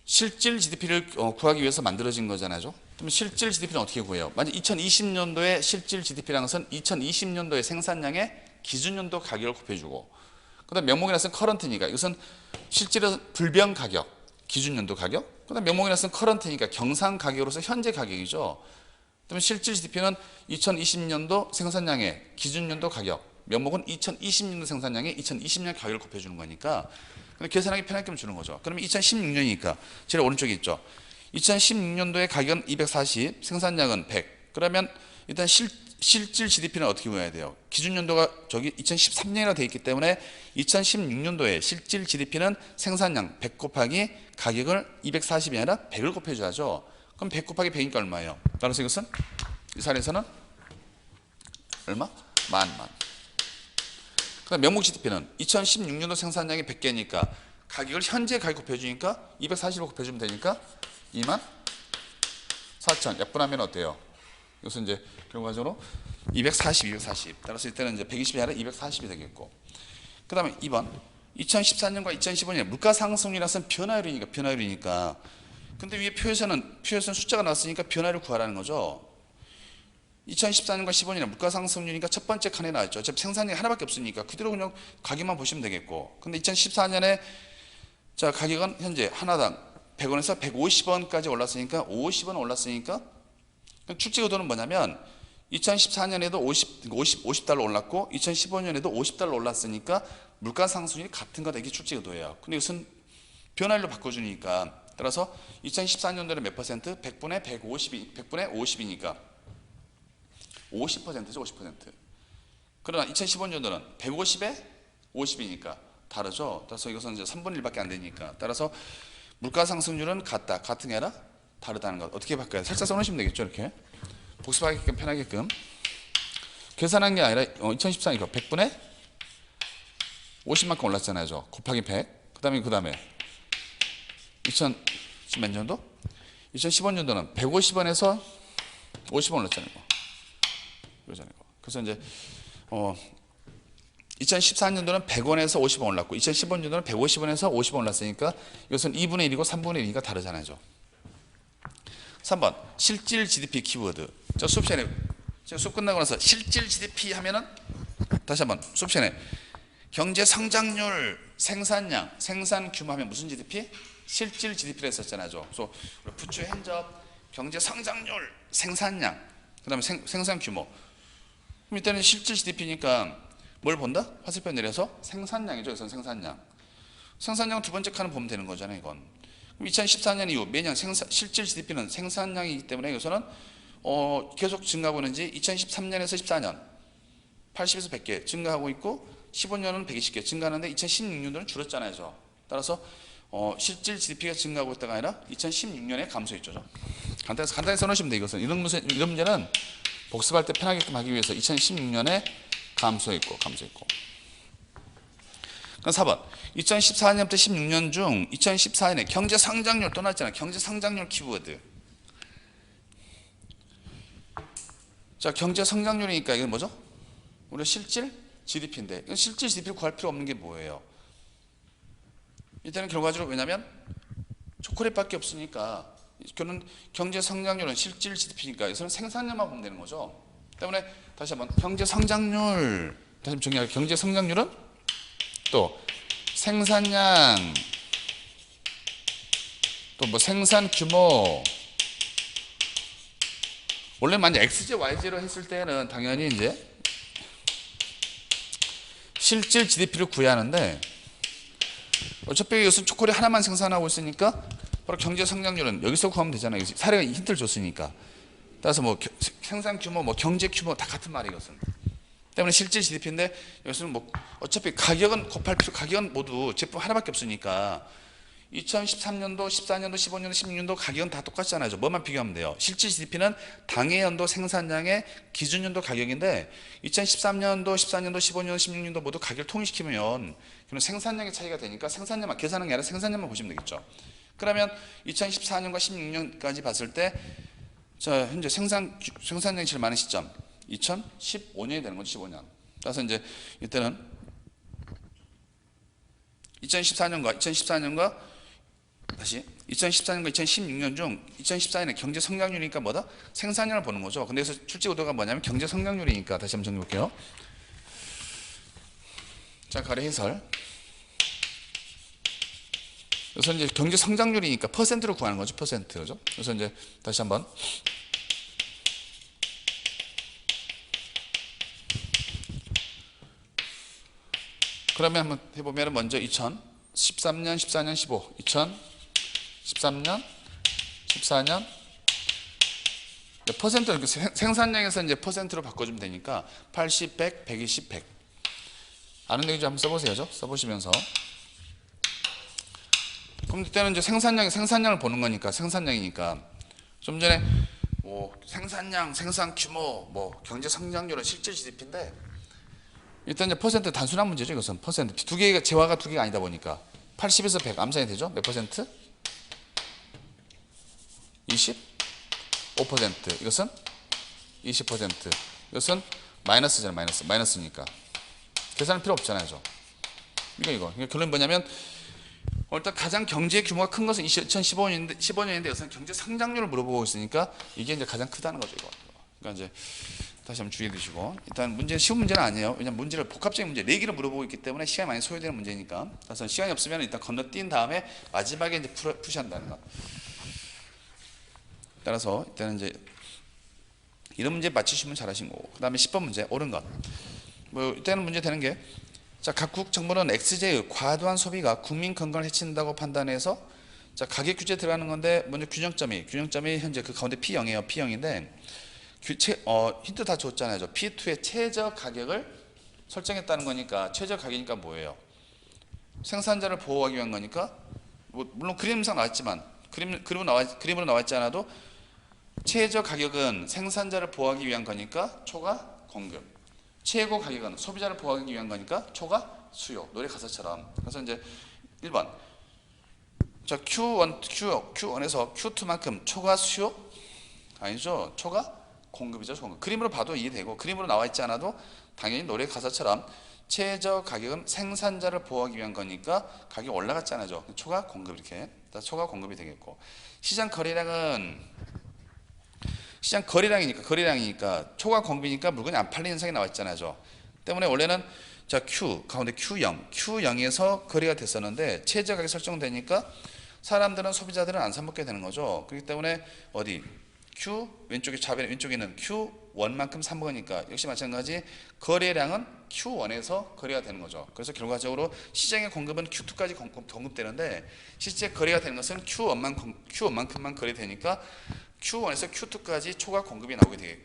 실질 GDP를 구하기 위해서 만들어진 거잖아요. 그럼 실질 GDP는 어떻게 구해요? 만약 2020년도에 실질 GDP라는 것은 2020년도의 생산량의 기준연도 가격을 곱해주고, 그 다음 명목이라는 것은 커런트니까 이것은 실질은 불변 가격, 기준연도 가격, 그 다음 명목이라는 것은 커런트니까 경상 가격으로서 현재 가격이죠. 그러면 실질 GDP는 2020년도 생산량의 기준연도 가격, 명목은 2020년도 생산량의 2020년 가격을 곱해주는 거니까 계산하기 편하게 주는 거죠. 그러면 2016년이니까 제일 오른쪽에 있죠. 2016년도의 가격은 240, 생산량은 100. 그러면 일단 실질 GDP는 어떻게 구해야 돼요? 기준연도가 저기 2013년이라 되어 있기 때문에 2016년도에 실질 GDP는 생산량 100 곱하기 가격을 240이 아니라 100을 곱해줘야죠. 그럼 100 곱하기 100이니까 얼마예요? 따라서 이것은 이 사례에서는 얼마? 만. 그다음 명목 GDP는 2016년도 생산량이 100개니까 가격을 현재 가격 곱해주니까 240로 곱해주면 되니까 24,000 약분하면 어때요? 이것은 이제 결과적으로 240. 따라서 이때는 이제 120이 아니라 240이 되겠고. 그 다음에 2번 2014년과 2015년 물가 상승률이라는 변화율이니까. 근데 위에 표에서는 숫자가 나왔으니까 변화율을 구하라는 거죠. 2014년과 15년에 물가 상승률이니까 첫 번째 칸에 나왔죠. 어차피 생산량이 하나밖에 없으니까 그대로 그냥 가격만 보시면 되겠고. 근데 2014년에 자 가격은 현재 하나당 100원에서 150원까지 올랐으니까 50원 올랐으니까 출제 의도는 뭐냐면 2014년에도 50달러 올랐고 2015년에도 50달러 올랐으니까 물가 상승률이 같은 거다. 이게 출제 의도예요. 근데 이것은 변화율로 바꿔주니까 따라서 2014년도는 몇 퍼센트? 100분의 50이니까 50%죠. 50%. 그러나 2015년도는 150에 50이니까 다르죠. 따라서 이것은 이제 3분의 1밖에 안 되니까. 따라서 물가 상승률은 같은 게 아니라 다르다는 것. 어떻게 바꿔요? 살짝 써놓으시면 되겠죠. 이렇게 복습하게끔 편하게끔 계산한 게 아니라 2014니까 100분의 50만큼 올랐잖아요. 곱하기 100. 그 다음에 2000 몇 년도? 2015년도는 150원에서 50원 올랐잖아요. 그래서 이제 2014년도는 100원에서 50원 올랐고 2015년도는 150원에서 50원 올랐으니까 이것은 2분의 1이고 3분의 1이니까 다르잖아요. 3번 실질 GDP 키워드. 저 수업 시간에 지금 수업 끝나고 나서 실질 GDP 하면은 다시 한번 수업 시간에 경제 성장률, 생산량, 생산 규모 하면 무슨 GDP? 실질 GDP를 했었잖아요. 그래서 부추 현접, 경제 성장률, 생산량, 그다음에 생산 규모. 그럼 일단은 실질 GDP니까 뭘 본다? 화살표 내려서 생산량이죠. 여기서는 생산량. 생산량 두 번째 칸을 보면 되는 거잖아요. 이건. 그럼 2014년 이후 매년 실질 GDP는 생산량이기 때문에 여기서는 계속 증가하고 있는지 2013년에서 14년 80에서 100개 증가하고 있고 15년은 120개 증가하는데 2016년도는 줄었잖아요. 따라서 실질 GDP가 증가하고 있다가 아니라 2016년에 감소했죠. 간단히 써놓으시면 돼요. 이것은 이런 문제는 복습할 때 편하게끔 하기 위해서 2016년에 감소했고. 그럼 4번 2014년부터 16년 중 2014년에 경제 성장률 또 나왔잖아요. 경제 성장률 키워드. 자, 경제 성장률이니까 이게 뭐죠? 우리 실질 GDP인데 이건 실질 GDP를 구할 필요 없는 게 뭐예요? 일단은 결과적으로 왜냐면 초콜릿밖에 없으니까 경제 성장률은 실질 GDP니까 여기서는 생산량만 보면 되는 거죠. 때문에 다시 한번 경제 성장률 다시 한번 정리할게요. 경제 성장률은 또 생산량 또 뭐 생산 규모. 원래 만약 XJ, YJ로 했을 때는 당연히 이제 실질 GDP를 구해야 하는데 어차피 이것은 초콜릿 하나만 생산하고 있으니까 바로 경제 성장률은 여기서 구하면 되잖아요. 사례가 힌트를 줬으니까. 따라서 뭐 생산 규모, 뭐 경제 규모 다 같은 말이 이것은. 때문에 실질 GDP인데 여기서는 뭐 어차피 가격은 곱할 필요, 가격은 모두 제품 하나밖에 없으니까 2013년도, 14년도, 15년도, 16년도 가격은 다 똑같잖아요. 뭐만 비교하면 돼요. 실질 GDP는 당해 연도 생산량의 기준 연도 가격인데 2013년도, 14년도, 15년도, 16년도 모두 가격을 통일시키면 그럼 생산량의 차이가 되니까 생산량만 계산한 게 아니라 생산량만 보시면 되겠죠. 그러면 2014년과 16년까지 봤을 때 자, 현재 생산량이 제일 많은 시점 2015년이 되는 거죠. 15년. 따라서 이제 이때는 2014년과 다시 2014년과 2016년 중 2014년에 경제 성장률이니까 뭐다? 생산량을 보는 거죠. 근데 여기서 출제 의도가 뭐냐면 경제 성장률이니까 다시 한번 정리해 볼게요. 자, 가령 해설. 그래서 이제 경제 성장률이니까 퍼센트로 구하는 거죠. 퍼센트. 그죠? 그래서 이제 다시 한번 그러면 한번 해보면 먼저 2013년, 14년, 15 2013년, 14년 퍼센트 생산량에서 이제 퍼센트로 바꿔주면 되니까 80, 100, 120, 100 아는 얘기 좀 한번 써보세요. 써보시면서 그럼 이때는 이제 생산량을 보는 거니까 생산량이니까 좀 전에 뭐 생산량, 생산 규모, 뭐 경제 성장률은 실질 GDP인데 일단 이제 퍼센트 단순한 문제죠. 이것은 퍼센트 두 개가 재화가 두 개가 아니다 보니까 80에서 100 암산이 되죠. 몇 퍼센트? 25%. 이것은 20%. 이것은 마이너스잖아요. 마이너스니까 계산할 필요 없잖아요. 이거. 결론이 뭐냐면 일단 가장 경제 규모가 큰 것은 2015년인데 여기서는 경제 성장률을 물어보고 있으니까 이게 이제 가장 크다는 거죠. 이거. 그러니까 이제 다시 한번 주의해 두시고 일단 문제는 쉬운 문제는 아니에요. 왜냐면 문제를 복합적인 문제 4개를 물어보고 있기 때문에 시간이 많이 소요되는 문제니까. 그래서 시간이 없으면 일단 건너뛴 다음에 마지막에 이제 푸시한다는 거. 따라서 일단은 이제 이런 문제 맞추시면 잘하신 거고 그 다음에 10번 문제 옳은 것. 뭐 이때는 문제 되는 게 자, 각국 정부는 XJ의 과도한 소비가 국민 건강을 해친다고 판단해서 자, 가격 규제 들어가는 건데 먼저 규정점이 현재 그 가운데 P0이에요. P0인데 힌트 다 줬잖아요. P2의 최저 가격을 설정했다는 거니까 최저 가격이니까 뭐예요? 생산자를 보호하기 위한 거니까 뭐 물론 그림상 나왔지만 그림으로 나왔지 않아도 최저 가격은 생산자를 보호하기 위한 거니까 초과 공급 최고 가격은 소비자를 보호하기 위한 거니까 초과 수요 노래 가사처럼 그래서 이제 1번 자 Q1에서 Q2만큼 초과 수요 아니죠 초과 공급이죠. 공급. 그림으로 봐도 이해되고 그림으로 나와 있지 않아도 당연히 노래 가사처럼 최저 가격은 생산자를 보호하기 위한 거니까 가격이 올라갔잖아요. 초과 공급 이렇게 초과 공급이 되겠고 시장 거래량이니까 초과 공급이니까 물건이 안 팔리는 현상이 나와 있잖아요. 때문에 원래는 자 Q 가운데 Q0에서 거래가 됐었는데 최저 가격이 설정되니까 사람들은 소비자들은 안 사 먹게 되는 거죠. 그렇기 때문에 어디 Q 왼쪽에 좌변 왼쪽에는 Q1만큼 사 먹으니까 역시 마찬가지 거래량은 Q1에서 거래가 되는 거죠. 그래서 결과적으로 시장의 공급은 Q2까지 공급되는데 실제 거래가 되는 것은 Q1만큼만 거래되니까 Q1에서 Q2까지 초과 공급이 나오게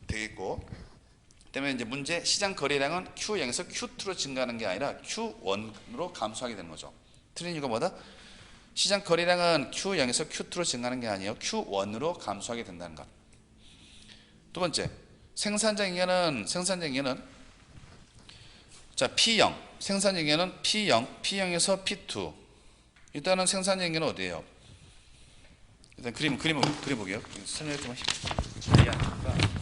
되겠고 때문에 이제 문제 시장 거래량은 Q0에서 Q2로 증가하는 게 아니라 Q1으로 감소하게 되는 거죠. 틀린 이유가 뭐다? 시장 거래량은 Q0에서 Q2로 증가하는 게 아니에요. Q1으로 감소하게 된다는 것. 두 번째, 생산자 ing에는 자 P0, 생산자 ing에는 P0에서 P2. 일단은 생산자 ing에는 어디예요? 일단 그림 보게요. 설명했지만 이해하니까.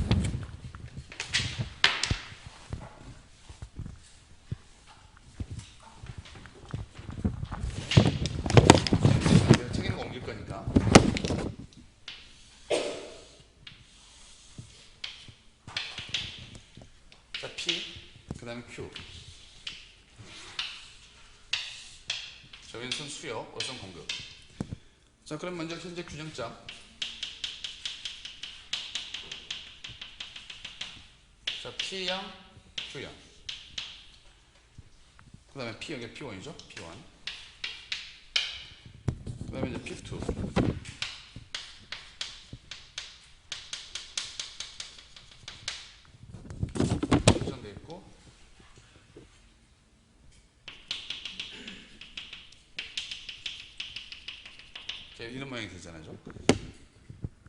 자, P, 그 다음에 Q. 자, 왼손 수요, 오른손 공급. 자, 그럼 먼저 현재 규정점. 자, P0, Q0. 그 다음에 P0이 P1이죠? P1. 그 다음에 이제 P2. 이런 모양이 되잖아요.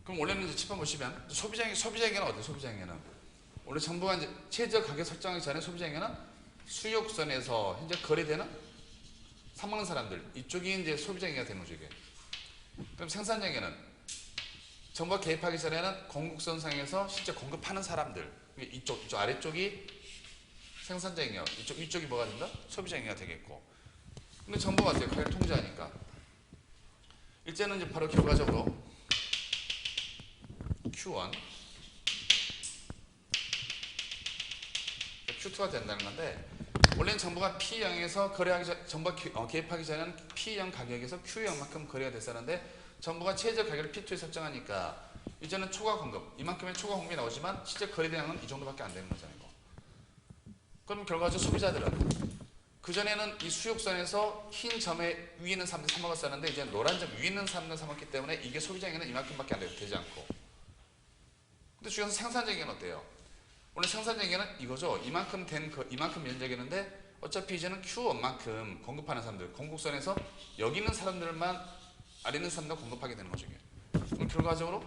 그럼 원래는 이제 칩판 보시면 소비자에게는 어때요? 소비자에게는 원래 정부가 이제 최저 가격 설정하기 전에 소비자에게는 수요선에서 현재 거래되는 사 먹는 사람들 이쪽이 이제 소비자에게가 되는 거죠 이게. 그럼 생산자에게는 정부가 개입하기 전에는 공급선상에서 실제 공급하는 사람들 이쪽 아래쪽이 생산자에게요. 이쪽이 뭐가 된다? 소비자에게가 되겠고. 근데 정부가 어때요? 가격 통제하니까. 일제는 이제 바로 결과적으로 Q1, Q2가 된다는 건데 원래는 정부가 P0에서 거래하기 전, 정부가 개입하기 전에는 P0 가격에서 Q0만큼 거래가 됐었는데 정부가 최저 가격을 P2에 설정하니까 이제는 초과 공급, 이만큼의 초과 공급이 나오지만 실제 거래량은 이 정도밖에 안 되는 거잖아요. 그럼 결과적으로 소비자들은 그전에는 이 수요선에서 흰 점에 위에 있는 사람들이 사 먹었었는데 이제 노란 점 위에 있는 사람들이 사 먹기 때문에 이게 소비자에게는 이만큼밖에 안 되지 않고. 근데 중요한 생산자에게는 어때요? 원래 생산자에게는 이거죠. 이만큼 이만큼 면적이었는데 어차피 이제는 Q1만큼 공급하는 사람들, 공급선에서 여기 있는 사람들만 아래 있는 사람들 공급하게 되는 거죠. 이게. 그럼 결과적으로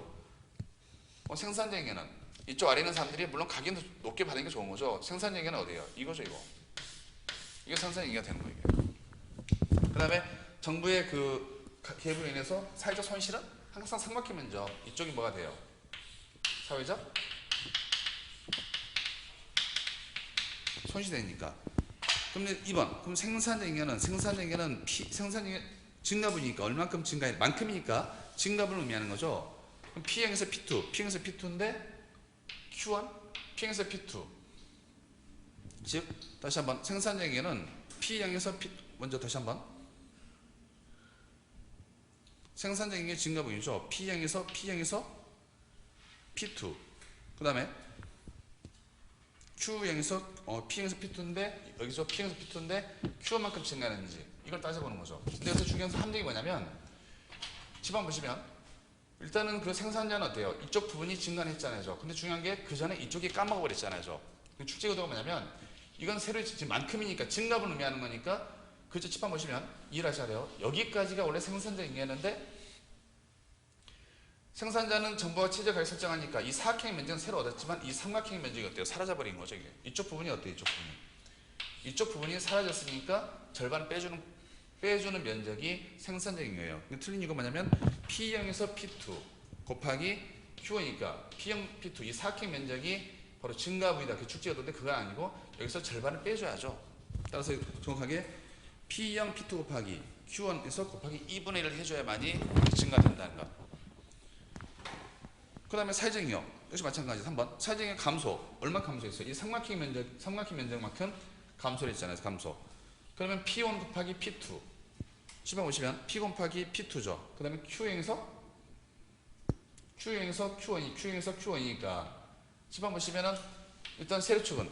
생산자에게는 이쪽 아래 있는 사람들이 물론 가격이 높게 받는 게 좋은 거죠. 생산자에게는 어디예요? 이거죠, 이거. 이게 생산자에게가 되는 거예요. 그 다음에 정부의 그 개입으로 인해서 사회적 손실은 항상 삭막힌 면적 이쪽이 뭐가 돼요? 사회적 손실이 되니까. 그럼 2번. 그럼 생산자에게는 증가분이니까 얼만큼 증가해? 만큼이니까 증가분을 의미하는 거죠. 그럼 P행에서 P2, P행에서 P2인데 Q1, P행에서 P2. 즉 다시 한번 생산자에게는 P행에서 P 먼저 다시 한번 생산자에게 증가분이죠. P행에서 P2. 그 다음에 Q행에서 P행에서 P2인데 여기서 P행에서 P2인데 Q1만큼 증가하는지 이걸 따져보는 거죠. 근데 여기서 중요한 함정이 뭐냐면 지방 보시면 일단은 그 생산자는 어때요? 이쪽 부분이 증가했잖아요. 근데 중요한 게 그 전에 이쪽이 까먹어 버렸잖아요. 축제 의도가 뭐냐면 이건 새로 지금 만큼이니까 증가분을 의미하는 거니까 그저 칩판 보시면 이해를 하셔야 돼요. 여기까지가 원래 생산자 얘기했는데 생산자는 정부가 최저 가격 설정하니까 이 사각형 면적은 새로 얻었지만 이 삼각형 면적이 어때요? 사라져버린 거죠. 이게. 이쪽 부분이 어때요? 이쪽 부분이 사라졌으니까 절반 빼주는 면적이 생산적인 거예요. 틀린 이유가 뭐냐면 P0에서 P2 곱하기 Q1이니까 P0, P2 이 사각형 면적이 바로 증가분이다. 그 축제였는데 그건 아니고 여기서 절반을 빼줘야죠. 따라서 정확하게 P0, P2 곱하기 Q1에서 곱하기 2분의 1을 해줘야만이 증가된다는 거. 그 다음에 사회적 잉여 역시 마찬가지 3번 사회적 잉여 감소 얼마 감소했어요? 이 삼각형 면적만큼 감소를 했잖아요. 감소. 그러면 P1 곱하기 P2 시방 보시면 P 곱하기 P2죠. 그 다음에 Q행에서 Q1이니까 시방 보시면은 일단 세로축은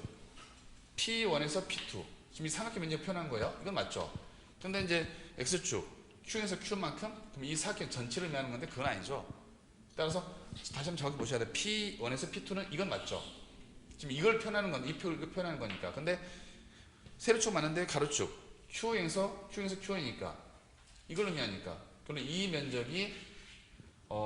P1에서 P2 지금 이 삼각형 면적 표현한 거예요. 이건 맞죠? 근데 이제 X축 Q에서 Q만큼 그럼 이 사각형 전체를 의미하는 건데 그건 아니죠. 따라서 다시 한번 정확히 보셔야 돼요. P1에서 P2는 이건 맞죠? 지금 이걸 표현하는 건데 이걸 표현하는 거니까. 근데 세로축 맞는데 가로축 Q에서 Q1이니까 이걸 의미하니까. 그럼 이 면적이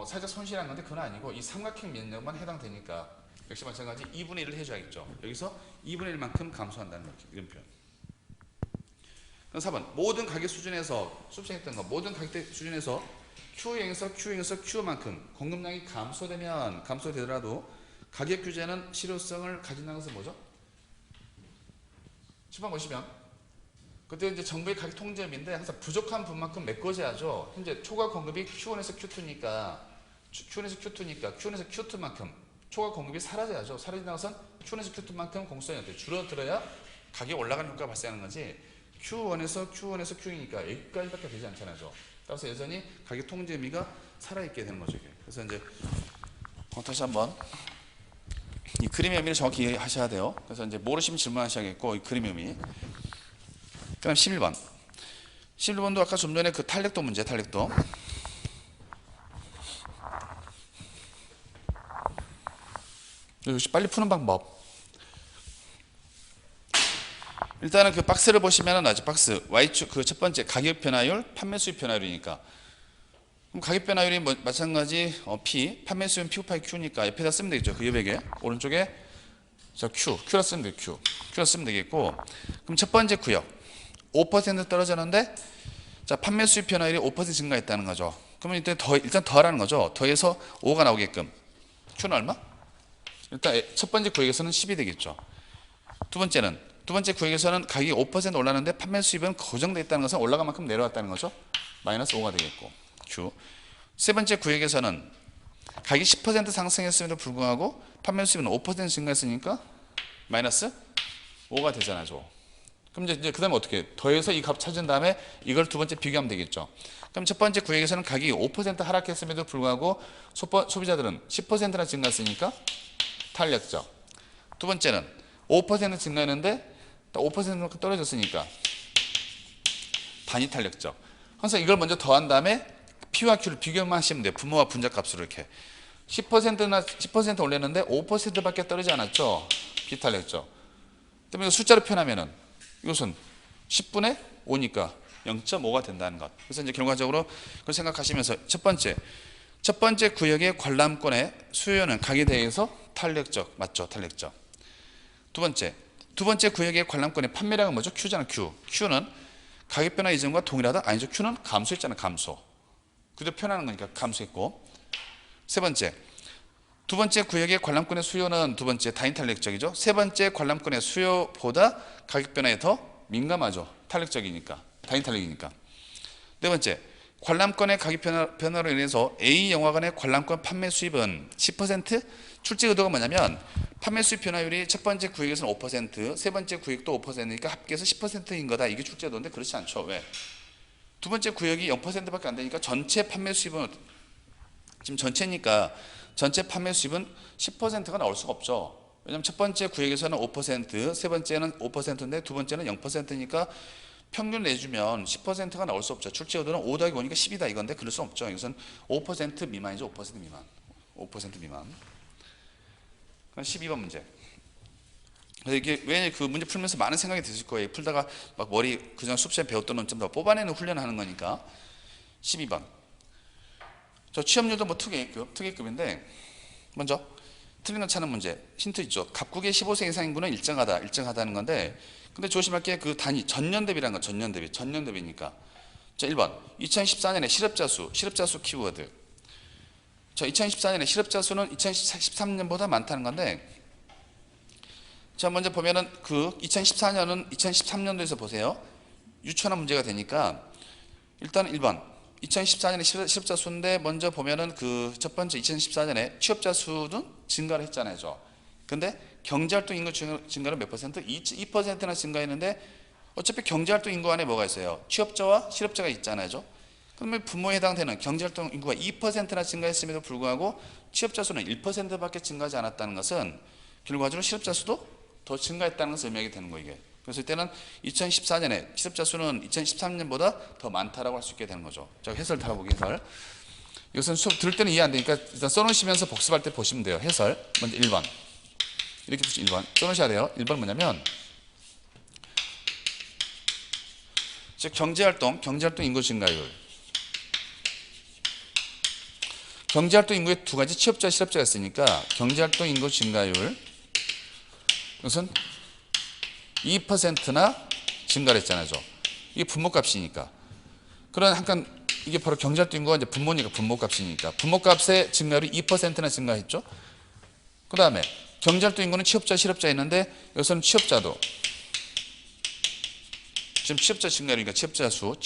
살짝 손실한 건데 그건 아니고 이 삼각형 면적만 해당되니까 역시 마찬가지 2분의 1을 해줘야겠죠. 여기서 2분의 1만큼 감소한다는 거죠. 이런 표현. 그럼 4번 모든 가격 수준에서 수평했던 거 모든 가격 수준에서 Q행에서 Q만큼 공급량이 감소되더라도 가격 규제는 실효성을 가진다는 것은 뭐죠? 시방 보시면 그때 이제 정부의 가격 통제업인데 항상 부족한 분만큼 메꿔줘야죠. 현재 초과 공급이 Q1에서 Q2니까 Q2만큼 초과 공급이 사라져야죠. 사라진다는 것은 Q1에서 Q2만큼 공급성이 어때요? 줄어들어야 가격이 올라가는 효과가 발생하는 거지. Q1에서 Q이니까 여기까지밖에 되지 않잖아요. 따라서 여전히 가격 통제 의미가 살아있게 되는 거죠. 그래서 이제 다시 한번 이 그림의 의미를 정확히 이해하셔야 돼요. 그래서 이제 모르시면 질문하셔야겠고 이 그림의 의미. 그다음 11번. 11번도 아까 좀 전에 그 탄력도 문제, 탄력도. 역시 빨리 푸는 방법. 일단은 그 박스를 보시면은 아직 박스 Y축 그 첫 번째 가격 변화율, 판매 수익 변화율이니까 그럼 가격 변화율이 마찬가지 P, 판매 수익은 P 곱하기 Q니까 옆에다 쓰면 되겠죠. 그 여백에 오른쪽에 저 Q라 쓰면 돼요. Q라 쓰면 되겠고, 그럼 첫 번째 구역 5% 떨어졌는데, 자 판매 수익 변화율이 5% 증가했다는 거죠. 그러면 일단 더하라는 거죠. 더해서 5가 나오게끔. Q는 얼마? 일단 첫 번째 구역에서는 10이 되겠죠. 두 번째 구역에서는 가격이 5% 올랐는데 판매 수입은 고정되어 있다는 것은 올라간 만큼 내려왔다는 거죠. 마이너스 5가 되겠고. Q. 세 번째 구역에서는 가격이 10% 상승했음에도 불구하고 판매 수입은 5% 증가했으니까 마이너스 5가 되잖아요. 그럼 이제 그 다음에 어떻게 더해서 이 값 찾은 다음에 이걸 두 번째 비교하면 되겠죠. 그럼 첫 번째 구역에서는 가격이 5% 하락했음에도 불구하고 소비자들은 10%나 증가했으니까 탄력적. 두 번째는 5% 증가했는데 5%만큼 떨어졌으니까 단위 탄력적. 항상 이걸 먼저 더한 다음에 P와 Q를 비교만 하시면 돼요. 분모와 분자값으로 이렇게 10% 올렸는데 5%밖에 떨어지지 않았죠. 비탄력적. 그러면 숫자로 표현하면은 이것은 10분의 5니까 0.5가 된다는 것. 그래서 이제 결과적으로 그걸 생각하시면서 첫 번째 구역의 관람권의 수요는 가격에 대해서 탄력적, 맞죠? 탄력적. 두 번째 구역의 관람권의 판매량은 뭐죠? Q잖아, Q. Q는 가격 변화 이전과 동일하다? 아니죠. Q는 감소했잖아, 감소. 그대로 표현하는 거니까 감소했고. 두 번째 구역의 관람권의 수요는 두 번째 단위 탄력적이죠. 세 번째 관람권의 수요보다 가격 변화에 더 민감하죠. 탄력적이니까, 단위 탄력이니까. 네 번째, 관람권의 가격 변화로 인해서 A 영화관의 관람권 판매 수입은 10%? 출제 의도가 뭐냐면 판매 수입 변화율이 첫 번째 구역에서는 5%, 세 번째 구역도 5%니까 합계해서 10%인 거다. 이게 출제 의도인데 그렇지 않죠. 왜? 두 번째 구역이 0%밖에 안 되니까 전체 판매 수입은 지금 전체니까 전체 판매 수입은 10%가 나올 수가 없죠. 왜냐하면 첫 번째 구역에서는 5%, 세 번째는 5%인데 두 번째는 0%니까 평균 내주면 10%가 나올 수 없죠. 출제 의도는 5 더하기 5니까 10이다 이건데 그럴 수 없죠. 이것은 5% 미만이죠. 5% 미만. 5% 미만. 12번 문제. 그래서 이게 왜 그 문제 풀면서 많은 생각이 드실 거예요. 풀다가 막 머리 그냥 수업 시간에 배웠던 논점 다 뽑아내는 훈련을 하는 거니까. 12번. 저 취업률도 뭐 특기급인데 먼저 틀린 거 찾는 문제. 힌트 있죠. 갑국의 15세 이상 인구는 일정하다는 건데 근데 조심할 게 그 단위 전년 대비라는 거. 전년 대비니까. 자, 1번. 2014년에 실업자 수 키워드. 자, 2014년에 실업자 수는 2013년보다 많다는 건데 자, 먼저 보면은 그 2014년은 2013년도에서 보세요. 유치원화 문제가 되니까 일단 1번 2014년에 실업자 수인데 먼저 보면은 그 첫 번째 2014년에 취업자 수는 증가를 했잖아요. 근데 경제활동 인구 증가는 몇 퍼센트? 2%나 증가했는데 어차피 경제활동 인구 안에 뭐가 있어요? 취업자와 실업자가 있잖아요. 그러면 분모에 해당되는 경제활동 인구가 2%나 증가했음에도 불구하고 취업자 수는 1%밖에 증가하지 않았다는 것은 결과적으로 실업자 수도 더 증가했다는 것을 의미하게 되는 거예요. 이게. 그래서 이때는 2014년에 실업자 수는 2013년보다 더 많다라고 할 수 있게 되는 거죠. 자, 해설 달아보기 해설. 이것은 수업 들을 때는 이해 안 되니까 일단 써놓으시면서 복습할 때 보시면 돼요. 해설. 먼저 1번. 이렇게 보시면 1번. 써놓으셔야 돼요. 1번 뭐냐면 즉 경제활동 인구 증가율. 경제활동 인구에 두 가지 취업자, 실업자가 있으니까 경제활동 인구 증가율 이것은 2%나 증가를 했잖아요. 이게 분모값이니까. 그런 약간 이게 바로 경제활동 인구가 이제 분모니까 분모값이니까 분모값의 증가율이 2%나 증가했죠. 그 다음에 경제활동 인구는 취업자, 실업자 있는데 여기서는 취업자도 지금 취업자 증가율이니까 취업자 수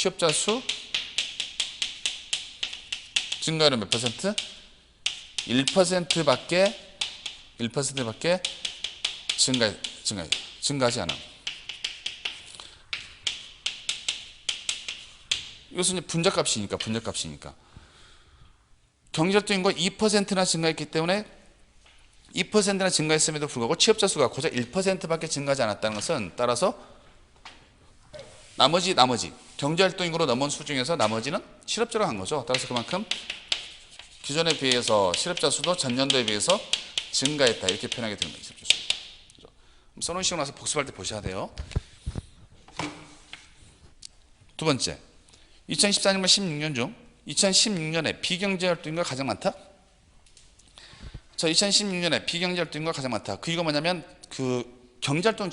증가율은 몇 퍼센트? 1%밖에 증가하지 않아. 이것은 이제 분자값이니까. 경제활동 인구가 2%나 증가했기 때문에 2%나 증가했음에도 불구하고 취업자 수가 고작 1%밖에 증가하지 않았다는 것은 따라서 나머지 경제활동 인구로 넘어온 수 중에서 나머지는 실업자로 한 거죠. 따라서 그만큼 기존에 비해서 실업자 수도 전년도에 비해서 증가했다 이렇게 표현하게 되는 거죠. 써놓으시고 나서 복습할 때 보셔야 돼요. 두 번째 2014년과 16년 중 2016년에 비경제활동 인구가 가장 많다? 자, 2016년에 비경제활동 인구가 가장 많다. 그 이유가 뭐냐면 경제활동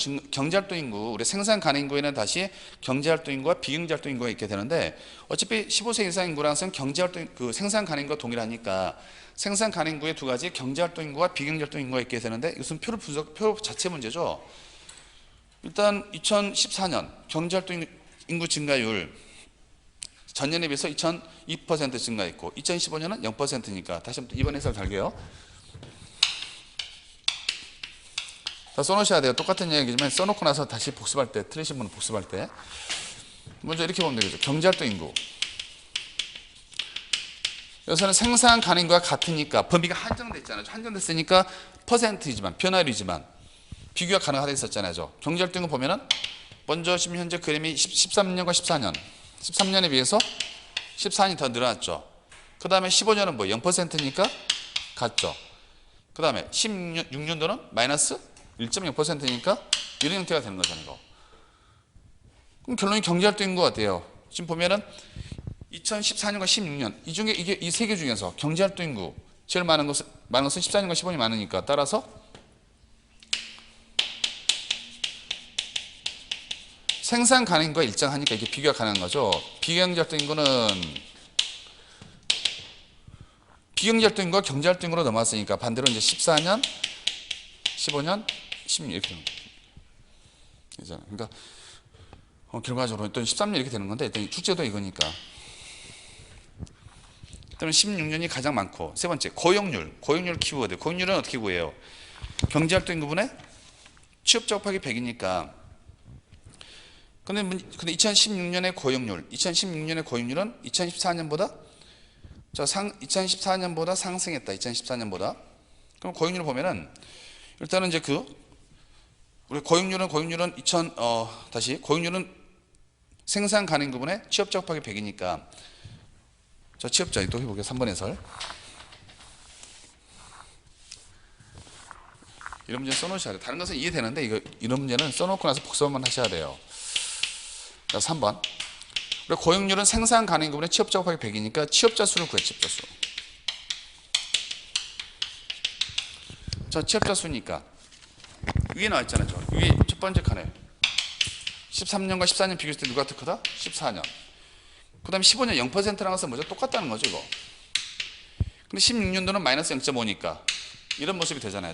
인구, 우리 생산 가능 인구에는 다시 경제활동 인구와 비경제활동 인구가 있게 되는데 어차피 15세 이상 인구랑 경제활동 생산 가능 인구가 동일하니까 생산 가능 인구의 두 가지 경제활동 인구와 비경제활동 인구가 있게 되는데 이것은 표 자체 문제죠. 일단 2014년 경제활동 인구 증가율 전년에 비해서 2% 증가했고 2015년은 0%니까 다시 한번 2번 해설 갈게요. 다 써놓으셔야 돼요. 똑같은 얘기지만 써놓고 나서 다시 복습할 때, 틀리신 분은 복습할 때 먼저 이렇게 보면 되겠죠. 경제활동 인구, 여기서는 생산 가능 인구가 같으니까 범위가 한정돼 있잖아요. 한정됐으니까 퍼센트이지만 변화율이지만 비교가 가능하다 있었잖아요. 경제활동 인구 보면은 먼저 지금 현재 그림이 13년과 14년 13년에 비해서 14년이 더 늘어났죠. 그 다음에 15년은 뭐 0%니까 같죠. 그 다음에 16년도는 마이너스 1.0%니까 이런 형태가 되는 거잖아요. 이거. 그럼 결론이 경제활동 인구가 어때요? 지금 보면은 2014년과 16년 이 중에 이 세 개 중에서 경제활동 인구 제일 많은 것은 14년과 15년이 많으니까 따라서 생산 가능 인구가 일정하니까 이게 비교가 가능한 거죠. 비경제활동 인구는 비경제활동 인구가 경제활동 인구로 넘어왔으니까 반대로 이제 14년, 15년, 16년 이렇게 되는 거죠. 그러니까 결과적으로 또 13년 이렇게 되는 건데 일단 출제도 이거니까. 그다음에 16년이 가장 많고 세 번째 고용률 키워드. 고용률은 어떻게 구해요? 경제활동 인구분의 취업자 곱하기 100이니까. 근데 2016년의 고용률은 2014년보다 2014년보다 상승했다. 2014년보다. 그럼 고용률을 보면은 일단은 이제 우리 고용률은 고용률은 생산 가능 인구분의 취업자 곱하기 100이니까 자, 취업자 또 해볼게요. 3번 해설. 이런 문제는 써놓으셔야 돼요. 다른 것은 이해되는데 이런 문제는 써놓고 나서 복습만 하셔야 돼요. 자, 3번. 우리 고용률은 생산 가능 인구분의 취업자 곱하기 100이니까 취업자 수를 구해. 취업자 수. 자, 취업자 수니까 위에 나와 있잖아요. 위에 첫 번째 칸에 13년과 14년 비교했을 때 누가 더 크다? 14년. 그 다음에 15년 0%라는 것은 뭐죠? 똑같다는 거죠, 이거. 근데 16년도는 마이너스 0.5니까 이런 모습이 되잖아요.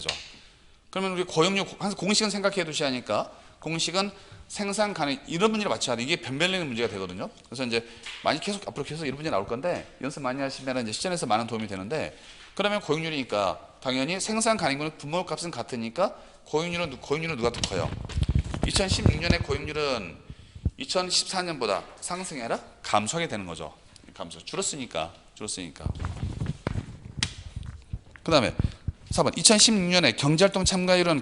그러면 우리 고용률, 항상 공식은 생각해 두셔야 하니까 공식은 생산 가능, 이런 문제를 맞춰야 돼. 이게 변별되는 문제가 되거든요. 그래서 이제 앞으로 계속 이런 문제 나올 건데 연습 많이 하시면 이제 시전에서 많은 도움이 되는데 그러면 고용률이니까 당연히 생산 가능 인구는 분모값은 같으니까 고용률은 누가 더 커요? 2016년의 고용률은 2014년보다 상승이 아니라 감소하게 되는 거죠. 감소. 줄었으니까. 그 다음에 4번. 2016년에 경제활동 참가율은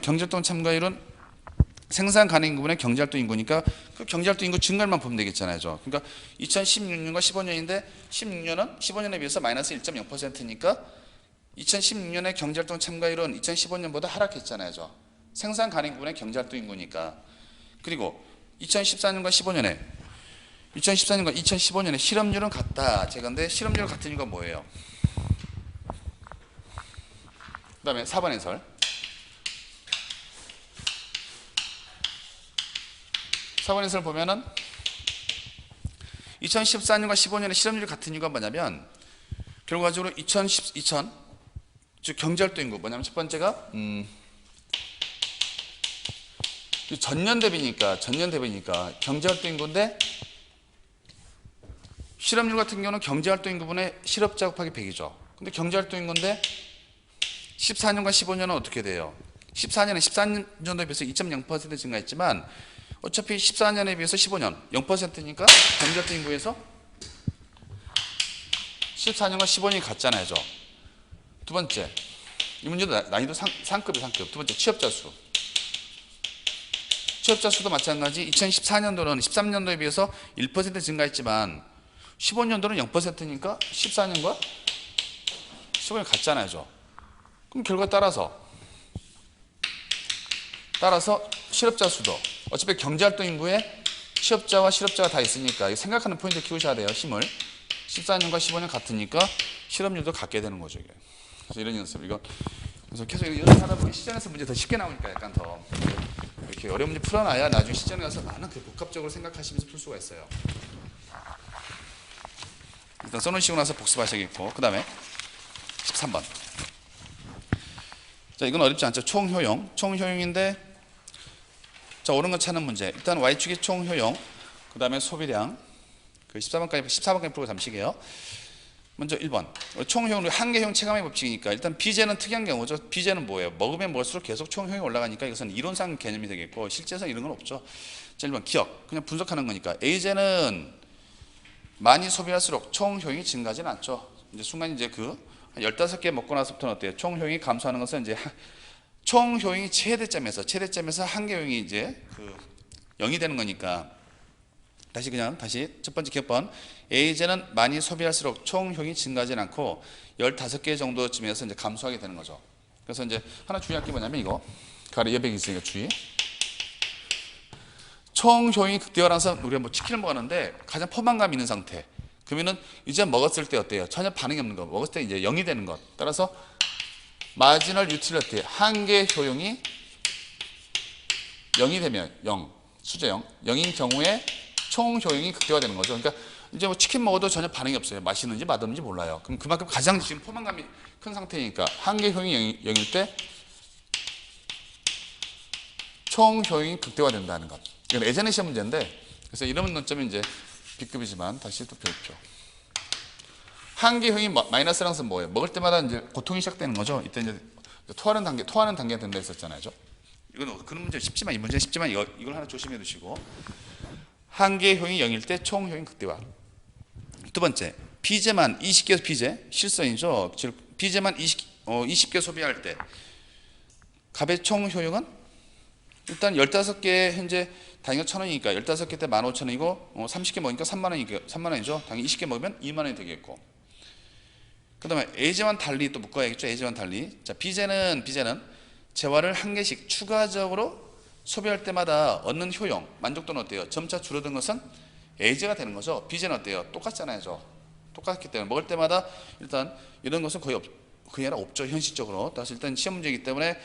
생산 가능 인구분의 경제활동 인구니까 그 경제활동 인구 증가율만 보면 되겠잖아요. 그러니까 2016년과 15년인데 16년은 15년에 비해서 마이너스 1.0%니까 2016년의 경제활동 참가율은 2015년보다 하락했잖아요. 생산 가능 인구분의 경제활동 인구니까. 그리고 2014년과 2015년에 실업률은 같다. 근데 실업률 같은 이유가 뭐예요? 그 다음에 4번 해설. 4번 해설 보면은 2014년과 15년에 실업률이 같은 이유가 뭐냐면 결과적으로 즉 경제활동 인구 뭐냐면 첫 번째가 전년 대비니까 경제활동 인구인데 실업률 같은 경우는 경제활동 인구분의 실업자 곱하기 100이죠. 근데 경제활동 인구인데 14년과 15년은 어떻게 돼요? 14년도에 비해서 2.0% 증가했지만 어차피 14년에 비해서 15년 0%니까 경제활동 인구에서 14년과 15년이 같잖아요. 두 번째, 이 문제도 난이도 상급이 상급. 두 번째, 취업자 수. 취업자 수도 마찬가지. 2014년도는 13년도에 비해서 1% 증가했지만 15년도는 0%니까 14년과 15년이 같잖아요. 그럼 결과 따라서 실업자 수도 어차피 경제활동 인구에 취업자와 실업자가 다 있으니까 생각하는 포인트 키우셔야 돼요. 힘을. 14년과 15년 같으니까 실업률도 같게 되는 거죠. 이게. 그래서 이런 연습 이거 그래서 계속 연습하다 보면 시전에서 문제 더 쉽게 나오니까 약간 더 이렇게 어려운 문제 풀어놔야 나중에 시전에 가서 많은 그 복합적으로 생각하시면서 풀 수가 있어요. 일단 써놓으시고 나서 복습하셔야겠고 그 다음에 13번. 자, 이건 어렵지 않죠. 총효용. 총효용인데 자, 옳은 거 찾는 문제. 일단 Y축의 총효용, 그 다음에 소비량. 그 14번까지 풀고 잠시게요. 먼저 1번. 총효용은 한계효용 체감의 법칙이니까 일단 비제는 특이한 경우죠. 비제는 뭐예요? 먹으면 먹을수록 계속 총효용이 올라가니까 이것은 이론상 개념이 되겠고 실제상 이런 건 없죠. 자, 1번 기억. 그냥 분석하는 거니까 A제는 많이 소비할수록 총효용이 증가하지는 않죠. 이제 순간 이제 그 15개 먹고 나서부터는 어때요? 총효용이 감소하는 것은 이제 총효용이 최대점에서 한계효용이 이제 그 0이 되는 거니까 다시 첫 번째 기억번 A제는 많이 소비할수록 총효용이 증가하지 않고 15개 정도쯤에서 이제 감소하게 되는 거죠. 그래서 이제 하나 주의할 게 뭐냐면 이거 가로 여백이 있으니까 주의. 총효용이 극대화라서 우리가 뭐 치킨을 먹었는데 가장 포만감 있는 상태. 그러면은 이제 먹었을 때 어때요? 전혀 반응이 없는 거. 먹었을 때 이제 0이 되는 것. 따라서 마지널 유틸리티 한계 효용이 0이 되면 0, 수제 0, 0인 경우에 총 효용이 극대화되는 거죠. 그러니까 이제 뭐 치킨 먹어도 전혀 반응이 없어요. 맛있는지 맛없는지 몰라요. 그럼 그만큼 가장 지금 포만감이 큰 상태니까 한계 효용이 0일 때 총 효용이 극대화된다는 것. 이건 예전의 시험 문제인데 그래서 이런 논점이 이제 B급이지만 다시 또 배웠죠. 한계 효용이 마이너스라는 것은 뭐예요? 먹을 때마다 이제 고통이 시작되는 거죠. 이때 이제 토하는 단계가 된다 했었잖아요. 이건 그런 문제 쉽지만 이 문제 쉽지만 이걸 하나 조심해 두시고 한계 효용이 0일 때 총 효용 극대화. 두 번째 비제만 20개 비제 실선이죠. 즉 비제만 20개 소비할 때 갑의 총 효용은 일단 15개 현재 당연히 1,000원이니까 15개 때 15,000원이고 30개 먹으니까 3만 원이죠. 당연히 20개 먹으면 2만 원이 되겠고. 그다음에 A제와는 달리 또 묶어야겠죠. A제와는 달리. 자, B제는 재화를 한 개씩 추가적으로 소비할 때마다 얻는 효용, 만족도는 어때요? 점차 줄어든 것은 A제가 되는 거죠. B제는 어때요? 똑같잖아요. 똑같기 때문에 먹을 때마다 일단 이런 것은 거의 아니라 없죠. 현실적으로. 따라서 일단 시험 문제이기 때문에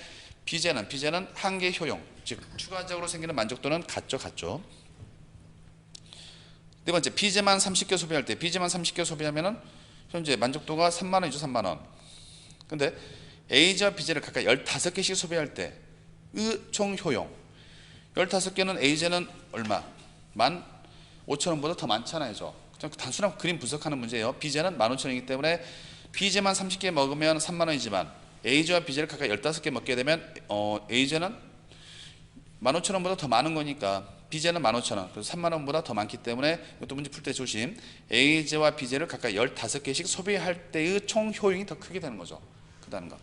B제는 한계 효용, 즉 추가적으로 생기는 만족도는 같죠. 네 번째, B제만 30개 소비할 때 B제만 30개 소비하면은 현재 만족도가 3만 원이죠. 3만 원. 근데 A제와 B제를 각각 15개씩 소비할 때의 총 효용 15개는 A제는 얼마? 15,000원보다 더 많잖아요. 단순한 그림 분석하는 문제예요. B제는 15,000원이기 때문에 B제만 30개 먹으면 3만 원이지만 A제와 B제를 각각 15개 먹게 되면 A제는 15,000원보다 더 많은 거니까 B제는 15,000원, 그래서 3만 원보다 더 많기 때문에 이것도 문제 풀 때 조심. A제와 B제를 각각 15개씩 소비할 때의 총 효용이 더 크게 되는 거죠. 크다는 거.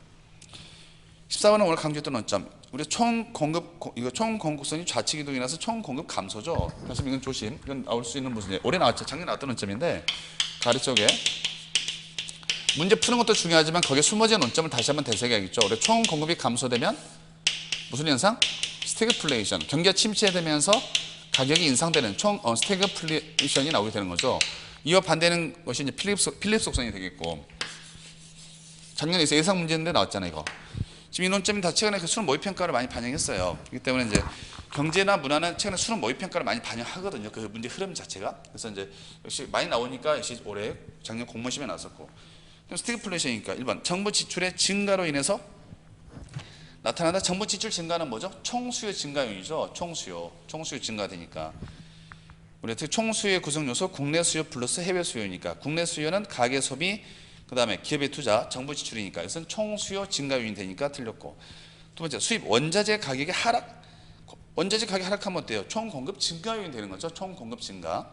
14번은 오늘 강조했던 논점. 우리 총 공급선이 좌측 이동이라서 총 공급 감소죠. 그래서 이건 조심. 이건 나올 수 있는 무슨 올해 나왔죠. 작년 나왔던 논점인데 가리 쪽에 문제 푸는 것도 중요하지만 거기에 숨어진 논점을 다시 한번 되새겨야겠죠. 우리 총 공급이 감소되면 무슨 현상? 스태그플레이션. 경기가 침체되면서 가격이 인상되는 스태그플레이션이 나오게 되는 거죠. 이와 반대는 것이 이제 필립 속성이 되겠고. 작년에 예상 문제인데 나왔잖아요, 이거. 지금 이 논점이 다 최근에 그 수능 모의 평가를 많이 반영했어요. 그렇기 때문에 이제 경제나 문화는 최근에 수능 모의 평가를 많이 반영하거든요. 그 문제 흐름 자체가. 그래서 이제 역시 많이 나오니까 역시 올해 작년 공무원 시험에 나왔었고. 그럼 스태그플레이션이니까 1번 정부 지출의 증가로 인해서 나타난다. 정부 지출 증가는 뭐죠? 총수요 증가율이죠. 총수요 증가되니까. 우리 총수요의 구성 요소 국내 수요 플러스 해외 수요니까 국내 수요는 가계 소비 그 다음에 기업의 투자, 정부 지출이니까 이것은 총수요 증가 요인이 되니까 틀렸고. 두 번째, 수입 원자재 가격의 하락. 원자재 가격이 하락하면 어때요? 총 공급 증가 요인이 되는 거죠. 총 공급 증가.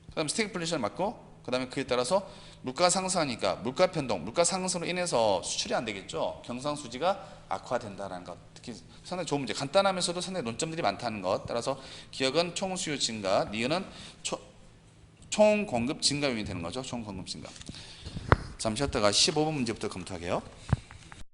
그 다음에 스태그플레이션을 맞고 그 다음에 그에 따라서 물가가 상승하니까 물가 변동, 물가 상승으로 인해서 수출이 안 되겠죠. 경상수지가 악화된다는 것. 특히 상당히 좋은 문제. 간단하면서도 상당히 논점들이 많다는 것. 따라서 기억은 총수요 증가, 니은은 총 공급 증가 요인이 되는 거죠. 총 공급 증가. 잠시 쉬었다가 15번 문제부터 검토하게요.